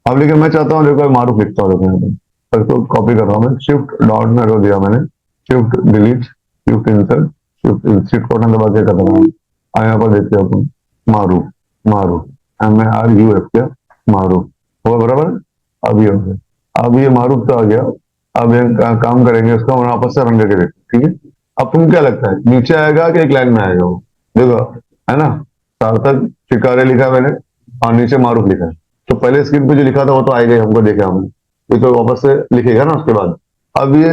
अब लेकिन मैं चाहता हूँ, देखो मारूफ लिखता हूँ, देखो इसको कॉपी कर रहा हूँ मैं, शिफ्ट डॉट में रो दिया मैंने, shift delete, shift insert, shift button दबा के कर रहा हूँ। यहाँ पर देखते हो तुम, मारूफ, मारूफ MARUF क्या, मारूफ हो बराबर। अब ये हो गया, अब ये मारूफ तो आ गया। अब ये काम करेंगे उसका, वापस से रन करके देखते, ठीक है। अब तुम क्या लगता है, नीचे आएगा कि एक लाइन में आएगा वो, देखो है ना, सार्थक शिकारे लिखा है मैंने, और नीचे मारूफ लिखा है। तो पहले स्क्रीन पे जो लिखा था वो तो आएगा ही, हमको देखा हमने, ये तो वापस से लिखेगा ना उसके बाद। अब ये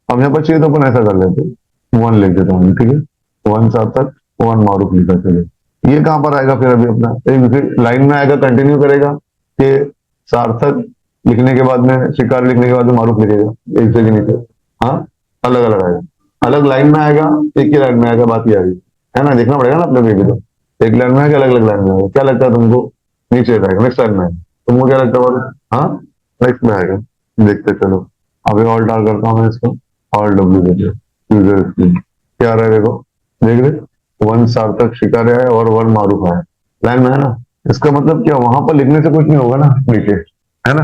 हम यहाँ पर चाहिए तो अपन ऐसा कर लेते, 1 लिख देता हूँ, ठीक है, 1 सार्थक 1 मारूफ लिखा, चलिए। ये कहाँ पर आएगा फिर, अभी अपना एक लाइन में आएगा, कंटिन्यू करेगा कि सार्थक लिखने के बाद में, शिकार लिखने के बाद में मारूफ लिखेगा, एक जगह नीचे। हाँ, अलग अलग आएगा, अलग लाइन में आएगा, एक ही लाइन में आएगा, बात ये आ गई, है ना, देखना पड़ेगा ना अपने भी तो, एक लाइन में आएगा, अलग अलग लाइन में आएगा। क्या लगता है तुमको, नीचे आएगा, नेक्स्ट लाइन में आएगा, तुमको क्या लगता है, हाँ नेक्स्ट में आएगा, देखते चलो। अभी ऑल्ट आर करता हूँ मैं इसको, ऑल्ट डब्ल्यू देते, यूजर स्क्रीन क्या आ रहा है, देखो देख रहे, 1 सार्थक शिकारे है और 1 मारूफ है, लाइन में है ना। इसका मतलब क्या, वहां पर लिखने से कुछ नहीं होगा ना नीचे, है ना।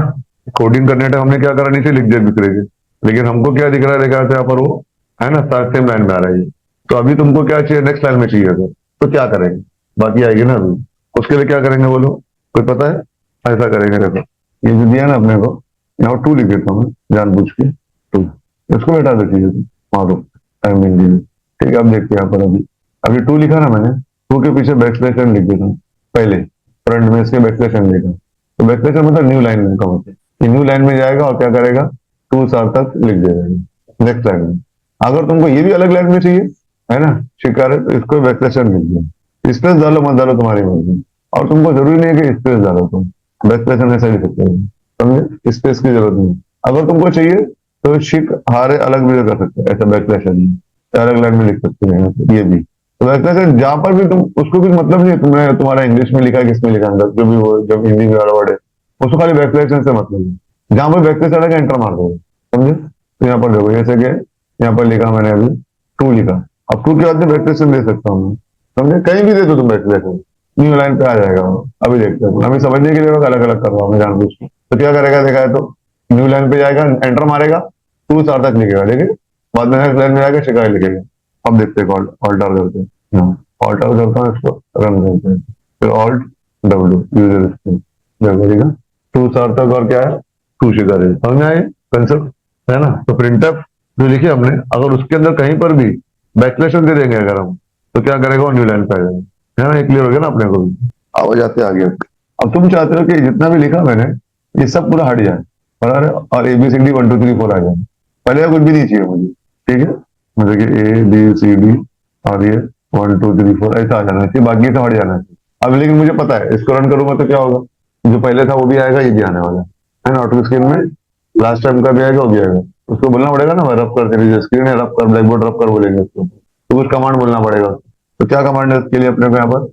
कोडिंग करने टाइम हमने क्या करा, नीचे लिख दिया दूसरे के, लेकिन हमको क्या दिख रहा है, देखा यहाँ पर वो, है ना, सेम लाइन में आ रहा है। तो अभी तुमको क्या चाहिए, नेक्स्ट लाइन में चाहिए तो क्या करेंगे, बाकी आएगी ना अभी, उसके लिए क्या करेंगे बोलो, कोई पता है। ऐसा करेंगे, देखो ये जो दिया ना अपने को, यहाँ 2 लिख देता हूँ जानबूझ के, 2, इसको हटा देती है मारूफ, ठीक है। अब देखते हैं यहाँ पर, अभी 2 लिखा ना मैंने, 2 के पीछे बैकस्लैश एन लिख देता हूँ, पहले फ्रंट में इसके बैकस्लैश एन लिखा, तो बैकस्लैश एन मतलब न्यू लाइन में, न्यू लाइन में जाएगा और क्या करेगा, 2 सार्थक लिख देगा नेक्स्ट लाइन में। अगर तुमको ये भी अलग लाइन में चाहिए, है ना, शिकार है, तो इसको बैकस्लैश एन लिख दो, स्पेस डालो मत डालो तुम्हारी मर्जी, और तुमको जरूरी नहीं है कि स्पेस डालो, तुम बैकस्लैश एन ऐसा लिख सकते हो, समझे, स्पेस की जरूरत नहीं। अगर तुमको चाहिए तो शिक हारे अलग भी कर सकते हैं, ऐसा बैकस्लैश एन अलग लाइन में लिख सकते हैं, ये भी। तो बैकस्लैश एन जहां पर भी तुम, उसको भी मतलब नहीं तुम्हें, तुम्हारा इंग्लिश में लिखा है किसमें लिखा है, जो भी वो जब हिंदी में वर्ड है, उसको खाली बैकस्लैश एन से मतलब है, जहां पर बैकस्लैश आएगा एंटर मार दो, समझे। तो यहाँ पर देखो, जैसे कि यहाँ पर लिखा मैंने अभी 2 लिखा, अब 2 के बाद में बैकस्लैश एन दे सकता हूँ, समझे, कहीं भी दे दो तुम बैकस्लैश एन, न्यू लाइन पे आ जाएगा वो। अभी देखते हैं, अभी समझने के लिए अलग अलग कर रहा हूँ मैं जानबूझ के। तो क्या करेगा, देखा है तो न्यू लाइन पे जाएगा, एंटर मारेगा, 2 सार्थक लिखेगा, देखिए बाद में नेक्स्ट लाइन में आएगा शिकायत लिखेगा। अब देखते हैं, ऑल्टर करते हैं, ऑल्टर करता हूँ, इसको रन करते हैं, फिर ऑल्ट डब्ल्यू यूजर स्क्रीन देखिएगा, 2 सार्थक और क्या है, 2 शिकायत, समझ में आए कंसेप्ट, है ना। तो प्रिंटफ जो लिखे हमने, अगर उसके अंदर कहीं पर भी बैकस्लैश दे देंगे अगर हम, तो क्या करेगा, वो न्यू लाइन पे आ जाएगा, है ना, ये क्लियर हो गया ना अपने को भी। आओ जाते आगे। अब तुम चाहते हो कि जितना भी लिखा मैंने ये सब पूरा हट जाए, बराबर, और ABCD 1 2 3 4 आ जाए, पहले कुछ भी नहीं चाहिए मुझे, ठीक है, मतलब कि ABCD और ये 1 2 3 4 ऐसा आ जाना चाहिए, बाकी सब हट जाना चाहिए। अब लेकिन मुझे पता है, इसको रन करूंगा तो क्या होगा, जो पहले था वो भी आएगा, ये भी आने वाला है ना, ऑटो स्क्रीन में लास्ट टाइम का भी आएगा, वो भी आएगा। उसको बोलना पड़ेगा ना, रफ कर, स्क्रीन है रफ कर, ब्लैक बोर्ड रफ कर बोलेंगे उसको, तो कुछ कमांड बोलना पड़ेगा। तो क्या कमांड है उसके लिए अपने को यहाँ पर,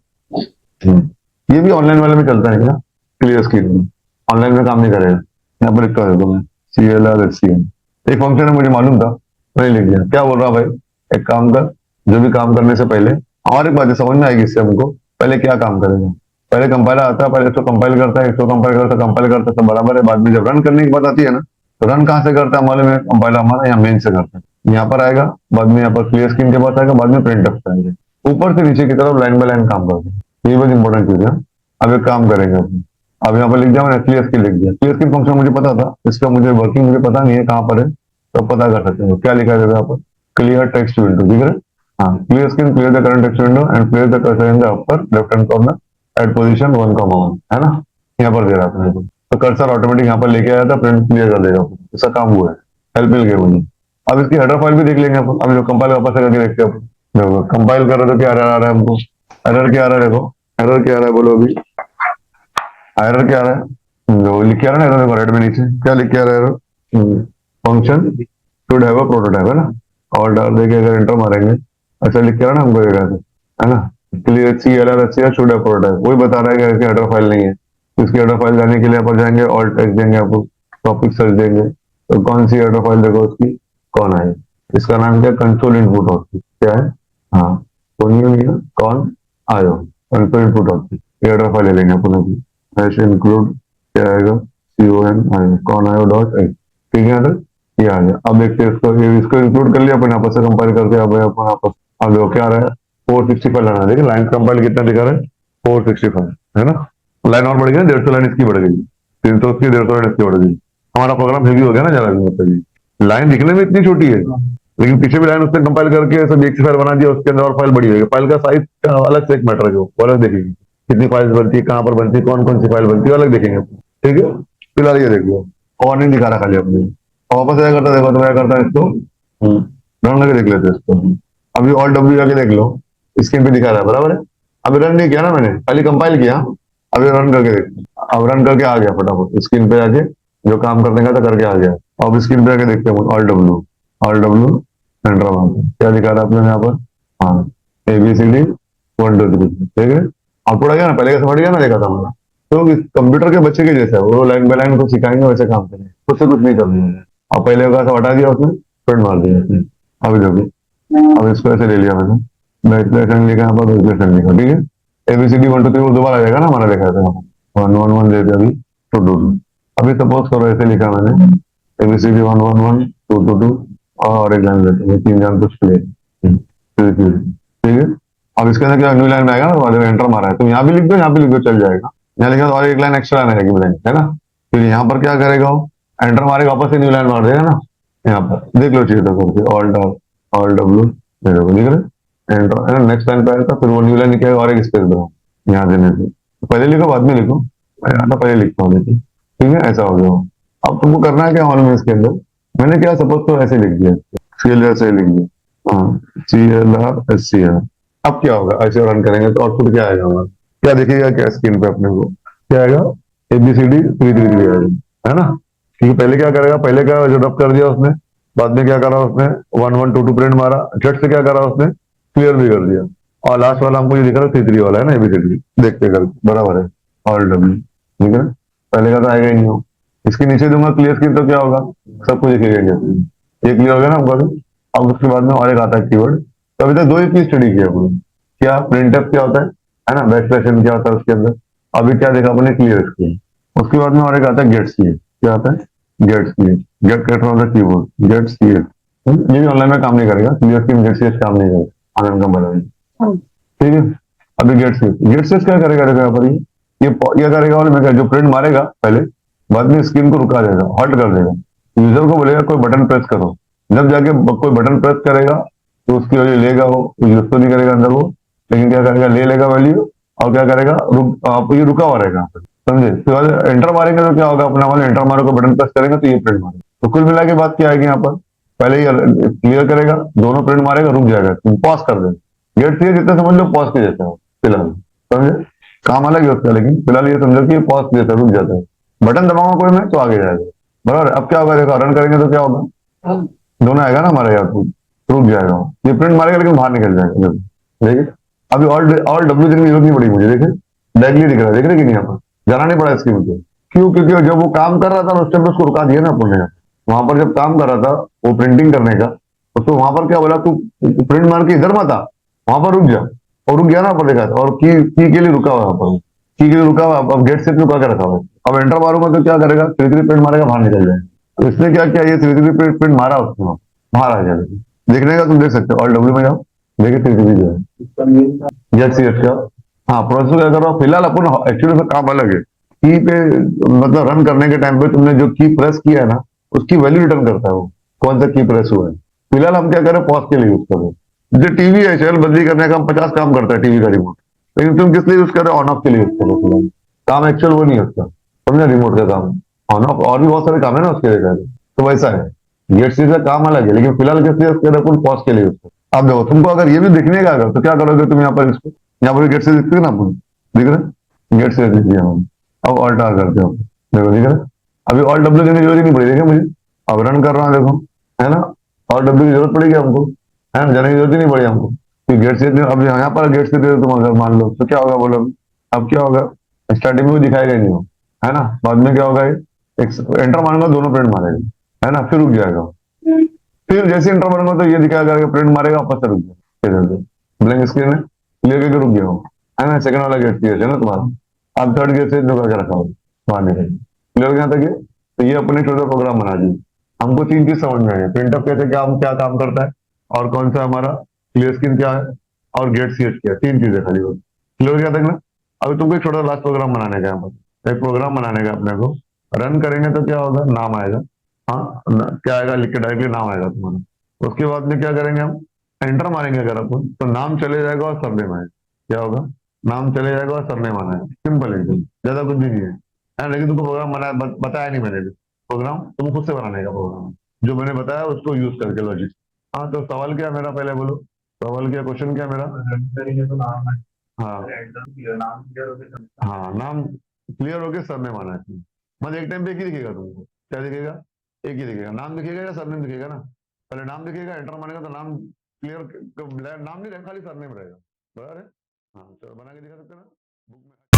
ये भी ऑनलाइन वाले में चलता है क्या, क्लियर स्क्रीन में, ऑनलाइन में काम नहीं करेगा। यहाँ पर लिखा है CLRSCM, एक फंक्शन है, मुझे मालूम था, मैंने लिख दिया। क्या बोल रहा भाई, एक काम कर, जो भी काम करने से पहले हमारी बातें समझ में आएगी, इससे हमको पहले क्या काम करेगा, पहले कंपाइलर आता है, पहले इसको कंपाइल करता है, इसको कंपाइल करता है, सब बराबर है, बाद में जब रन करने की बात आती है ना, तो रन कहाँ से करता है मालूम है? कंपाइलर हमारा यहाँ मेन से करता है, यहाँ पर आएगा, बाद में यहाँ पर क्लियर स्क्रीन के पास आएगा, बाद में प्रिंट अप आएगा, ऊपर से नीचे की तरफ लाइन बाय लाइन काम करते हैं। ये बहुत इंपॉर्टेंट चीज है। अब एक काम करेंगे अपन, अब यहाँ पर लिख दिया मैंने क्लियर स्क्रीन लिख दिया। क्लियर स्क्रीन फंक्शन मुझे पता था, इसका मुझे वर्किंग मुझे पता नहीं है कहाँ पर है, तो पता कर सकते हो। क्या लिखा है यहाँ पर? क्लियर टेक्स्ट विंडो, ठीक है? हाँ, clear screen clear the current text window and clear the cursor in the upper left hand corner at position 1,1, है ना? यहाँ पर दे रहा था मेरे को, तो कर्सर ऑटोमेटिक यहाँ पर लेके आया था, प्रिंट क्लियर कर देगा, इसका काम हुआ है, हेल्प मिल गई मुझे। अब इसकी हेडर फाइल भी देख लेंगे अपन, अब जो कंपाइल वापस करके देखते हैं अपन। देखो कंपाइल कर रहे तो क्या एरर आ रहा है हमको? एरर क्या आ रहा है? देखो एरर क्या आ रहा है, बोलो अभी। एरर क्या आ रहा है? जो लिख के आ रहा है ना एरर, राइट में नीचे क्या लिख के आ रहा है? Function should have a prototype, है ना? और डाल देके अगर एंटर मारेंगे, अच्छा लिख के आ रहा है ना हमको ये कैसे, है ना? Clear CLR should have prototype, वही बता रहा है कि हेडर फाइल नहीं है। इसकी हेडर फाइल जाने के लिए आप जाएंगे, ऑल्ट टेक्स्ट देंगे, आपको टॉपिक सर्च देंगे, तो कौन सी हेडर फाइल देखो उसकी, कौन है? इसका नाम क्या है? कंसोल इनपुट आउटपुट, क्या है? हाँ, कौन आयो, कंसोल इनपुट आउटपुट, ये हेडर फाइल ले लेंगे अपन अभी। हैश इंक्लूड क्या आएगा? CON कौन आयो डॉट एच, ठीक है ना? ये आ गया। अब देखते हैं इसको, इसको इंक्लूड कर लिया अपन आपस से कंपाइल करके, अब अपन आपस, अब देखो क्या आ रहा है? 465 लाना, देखिए लाइन कंपाइल कितना दिखा रहा है? 465, है ना? लाइन और बढ़ गई, 150 लाइन इसकी बढ़ गई, 300 की, 150 लाइन इसकी बढ़ गई। हमारा प्रोग्राम हेवी हो गया ना जरा भी, मतलब लाइन दिखने में इतनी छोटी है, लेकिन पीछे भी लाइन उसने कंपाइल करके सब एक फाइल बना दिया, उसके अंदर और फाइल बड़ी होगी। फाइल का साइज अलग से एक मैटर है, जो वो अलग देखेंगे, कितनी फाइल्स बनती है, कहाँ पर बनती है, कौन कौन सी फाइल बनती है, अलग देखेंगे, ठीक है? फिलहाल ये देख लो, और नहीं दिखा रहा खाली अपने, वापस क्या करता है, देखो तो क्या करता है इसको, रन करके देख लेते हैं इसको। अभी ऑल डब्ल्यू जाके देख लो, स्क्रीन पे दिखा रहा है, बराबर है? अभी रन नहीं किया ना मैंने, खाली कंपाइल किया, अभी रन करके देखते, अब रन करके आ गया फटाफट स्क्रीन पे जाके, जो काम करने का था करके आ गया। अब स्क्रीन पे आके देखते हैं, ऑल डब्ल्यू एंटर मारते हैं, क्या दिखा रहा है आपने यहाँ पर? हाँ, ABCD 1 2 3, ठीक है? अब थोड़ा गया ना, पहले का समझ गया ना, देखा था हमारा, तो कंप्यूटर के बच्चे के जैसा है वो, लाइन बाय लाइन को सिखाएंगे वैसे काम करेंगे, खुद से कुछ नहीं करना है। अब पहले का सब हटा दिया उसने, प्रिंट मार दिया उसने। अभी देखो, अब इसको ऐसे ले लिया मैंने, बैकस्लैश लिखा यहाँ पर, बैकस्लैश लिखा, ठीक है? ABCD 1 2 3 वो दोबारा आ जाएगा ना, हमारा देखा था 1 1 1 दे दिया, अभी 2 2 2। अभी सपोज करो ऐसे लिखा मैंने, ABCD 1 1 1 2 2 2, और एक लाइन लेते हैं, 3 जान कुछ प्ले, ठीक है? अब इसके अंदर क्या न्यू लाइन में आएगा ना, एंटर मारा है तो यहाँ भी लिख दो, यहाँ भी लिख दो, चल जाएगा। यहाँ लिखा तो और एक लाइन एक्स्ट्रा आने लगी है ना? फिर यहाँ पर क्या करेगा वो, एंटर मारेगा, वापस से न्यू लाइन मार देगा ना। यहाँ पर देख लो, चाहिए तो करके ऑल डब्ल्यू लिख रहे, एंटर, नेक्स्ट लाइन पे आएगा, फिर वो न्यू लाइन लिखेगा और एक स्पेस बनाओ यहाँ देने से, तो पहले लिखो बाद में लिखो, मैं तो पहले लिखता हूँ लेकिन, ठीक है? ऐसा हो गया। अब तुमको करना है क्या मालूम है? इसके अंदर मैंने क्या सपोज तो ऐसे लिख दिया, CLR से लिख दिया, हाँ, CLR अब क्या होगा, ऐसे रन करेंगे तो आउटपुट क्या आएगा हमारा? क्या दिखेगा, क्या स्क्रीन पे अपने को क्या आएगा? ABCD 3 3 3 आएगा, है ना? क्योंकि पहले क्या करेगा, पहले का जो डब कर दिया उसने, बाद में क्या करा उसने, 1 1 2 2 प्रिंट मारा, झट से क्या करा उसने, क्लियर भी कर दिया, और लास्ट वाला हमको ये दिख रहा है 3 3 वाला, है ना? ABCD देखते कर, बराबर है, ऑल डब्ल्यू, ठीक है? पहले का तो आएगा ही नहीं हो। इसके नीचे दूंगा क्लियर स्क्रीन तो क्या होगा, सब कुछ दिखेगा, ये क्लियर हो गया ना हमको अभी। अब उसके बाद में और एक आता है कीवर्ड, तो अभी तक दो ही चीज स्टडी किया अपने, क्या प्रिंटफ क्या होता है ना, बैकस्लैश क्या होता है उसके अंदर, अभी क्या देखा अपने, क्लियर स्क्रीन। उसके बाद में और एक आता है गेट सी, क्या आता है? Get C, get from the keyboard, get C, ये भी ऑनलाइन में काम नहीं करेगा, क्लियर स्क्रीन गेट सी काम नहीं करेगा ऑनलाइन का बना, ठीक है? अभी गेट सी क्या करेगा, देखो यहाँ पर ये क्या करेगा, और मैं जो प्रिंट मारेगा पहले, बाद में स्क्रीन को रुका देगा, हॉल्ट कर देगा, यूजर को बोलेगा कोई बटन प्रेस करो, जब जाके कोई बटन प्रेस करेगा तो उसकी वैल्यू लेगा वो, यूज तो नहीं करेगा अंदर वो, लेकिन क्या करेगा, ले लेगा वैल्यू, और क्या करेगा, ये रुका हुआ रहेगा, समझे? फिर एंटर मारेंगे तो क्या होगा, अपना वाले एंटर मारो, बटन प्रेस करेंगे तो ये प्रिंट मारेगा। तो कुल मिला के बात क्या आएगी यहाँ पर, पहले ही क्लियर करेगा, दोनों प्रिंट मारेगा, रुक जाएगा, पॉज कर देगा, गेट सी जितना समझ लो पॉज के जैसा है फिलहाल, समझे? काम अलग है उसका, लेकिन फिलहाल ये समझो कि पॉज के जैसा, रुक जाता है, बटन दबाऊंगा कोई मैं तो आगे जाएगा, बराबर? अब क्या होगा, देखो रन करेंगे तो क्या होगा, दोनों आएगा ना हमारे यहाँ, रुक जाएगा, ये प्रिंट मारेगा लेकिन बाहर निकल जाएगा, देखिए? अभी ऑल डब्ल्यू देखने की जरूरत नहीं पड़ी मुझे, देखिए डायरेक्टली दिख रहा है, देख रहे कि नहीं? यहाँ पर जाना नहीं पड़ा इसकी मुझे, क्यों? क्योंकि जब वो काम कर रहा था उस टाइम पे उसको रुका दिया ना अपने, वहां पर जब काम कर रहा था वो प्रिंटिंग करने का, तो वहां पर क्या बोला, तू प्रिंट मार के इधर मत आ, वहां पर रुक जा, और रुक गया ना पर देखा, और की के लिए रुका हुआ, वहां पर की के लिए रुका हुआ, अब गेट से रुका के रखा हुआ, अब एंटर मारूंगा तो क्या करेगा, 3 3 प्रिंट मारेगा, बाहर निकल जाएगा, तो इसने क्या किया, ये 3 प्रिंट मारा उसको, बाहर आ गया। देखने का तुम देख सकते हो, और डब्ल्यू में जाओ, देखिए 3 जो है जेट सी एच का। हाँ, प्रोसेसर क्या कर रहा हो फिलहाल, अपन एक्चुअली उसका काम अलग है। की पे मतलब रन करने के टाइम पे तुमने जो की प्रेस किया है ना, उसकी वैल्यू रिटर्न करता है वो, कौन सा की प्रेस हुआ है। फिलहाल हम क्या करें, पॉज के लिए यूज कर रहे हैं। जो टीवी है, चैनल बदली करने का हम 50 काम करता है टीवी का रिमोट, लेकिन तुम किस लिए यूज कर रहे हो, ऑन ऑफ के लिए यूज कर रहे हो फिलहाल। काम एक्चुअल वो नहीं है उसका, समझे, रिमोट का काम ऑन ऑफ, और भी बहुत सारे काम है ना उसके लिए। तो वैसा है, गेट सी का काम अलग है, लेकिन फिलहाल किस लिए यूज कर रहे हो, पॉज के लिए यूज कर। आप देखो, तुमको अगर ये भी दिखने का अगर, तो क्या करोगे तुम यहाँ पर इसको, यहाँ पर गेट से दिखते है ना, आपको दिख रहा है, गेट से दिख गया हम। अब ऑल्ट आर करते हो, देखो दिख रहा है। अभी ऑल्ट डब्ल्यू देने की जरूरत ही नहीं पड़ेगी मुझे, अब रन कर रहा हूँ देखो, है ना। ऑल्ट डब्ल्यू की जरूरत पड़ेगी हमको, है ना, जाने की जरूरत ही नहीं पड़ी हमको। कि गेट से अब यहाँ पर गेट से दे तुम अगर मान लो, तो क्या होगा बोलो। अब क्या होगा, स्टार्टिंग में वो दिखाएगा ही नहीं हो, है ना। बाद में क्या होगा, एक एंटर मारूंगा, दोनों प्रिंट मारेगा, है ना, फिर रुक जाएगा। फिर जैसे एंटर मारूंगा तो ये दिखाएगा कि प्रिंट मारेगा, वापस से रुक गया, ब्लैंक स्क्रीन है, क्लियर करके रुक गया हो, है ना। सेकंड वाला गेट क्लियर है ना तुम्हारा। अब थर्ड गेट से जो करके रखा हो, बाहर निकल क्लियर यहाँ तक ये। तो ये अपने छोटा प्रोग्राम बना दिए। हमको 3 चीज समझ में आई, प्रिंटअप कैसे क्या काम करता है, और कौन सा हमारा क्लियर स्क्रीन क्या है, और गेट सी एच क्या है। 3 चीजें खाली बस, क्लियर क्या तक ना। अभी तुमको एक छोटा लास्ट प्रोग्राम बनाने का है, यहाँ पर एक प्रोग्राम बनाने का अपने को। रन करेंगे तो क्या होगा, नाम आएगा। हाँ, क्या आएगा, लिख के डायरेक्टली नाम आएगा तुम्हारा। उसके बाद में क्या करेंगे हम, एंटर मारेंगे अगर अपन, तो नाम चले जाएगा और सरनेम आएगा। क्या होगा, नाम चले जाएगा और सरनेम आना है, सिंपल एकदम, ज्यादा कुछ भी नहीं है। लेकिन तुमको प्रोग्राम बताया नहीं मैंने भी, प्रोग्राम तुम खुद से बनाने का प्रोग्राम, जो मैंने बताया उसको यूज करके लॉजिक। हाँ, तो सवाल क्या है मेरा, पहले बोलो, सवाल क्या, क्वेश्चन क्या है मेरा। करेंगे तो नाम है। हाँ, नाम क्लियर होके, हाँ नाम क्लियर होके सरनेम आना है। मतलब एक टाइम पे एक ही दिखेगा तुमको, क्या दिखेगा, एक ही दिखेगा, नाम दिखेगा या सरनेम दिखेगा ना। पहले नाम दिखेगा, एंटर मारेगा तो नाम क्लियर, नाम नहीं रहेगा, खाली सरनेम रहेगा, बराबर है। हाँ, चलो बना के दिखा सकते हैं ना बुक में।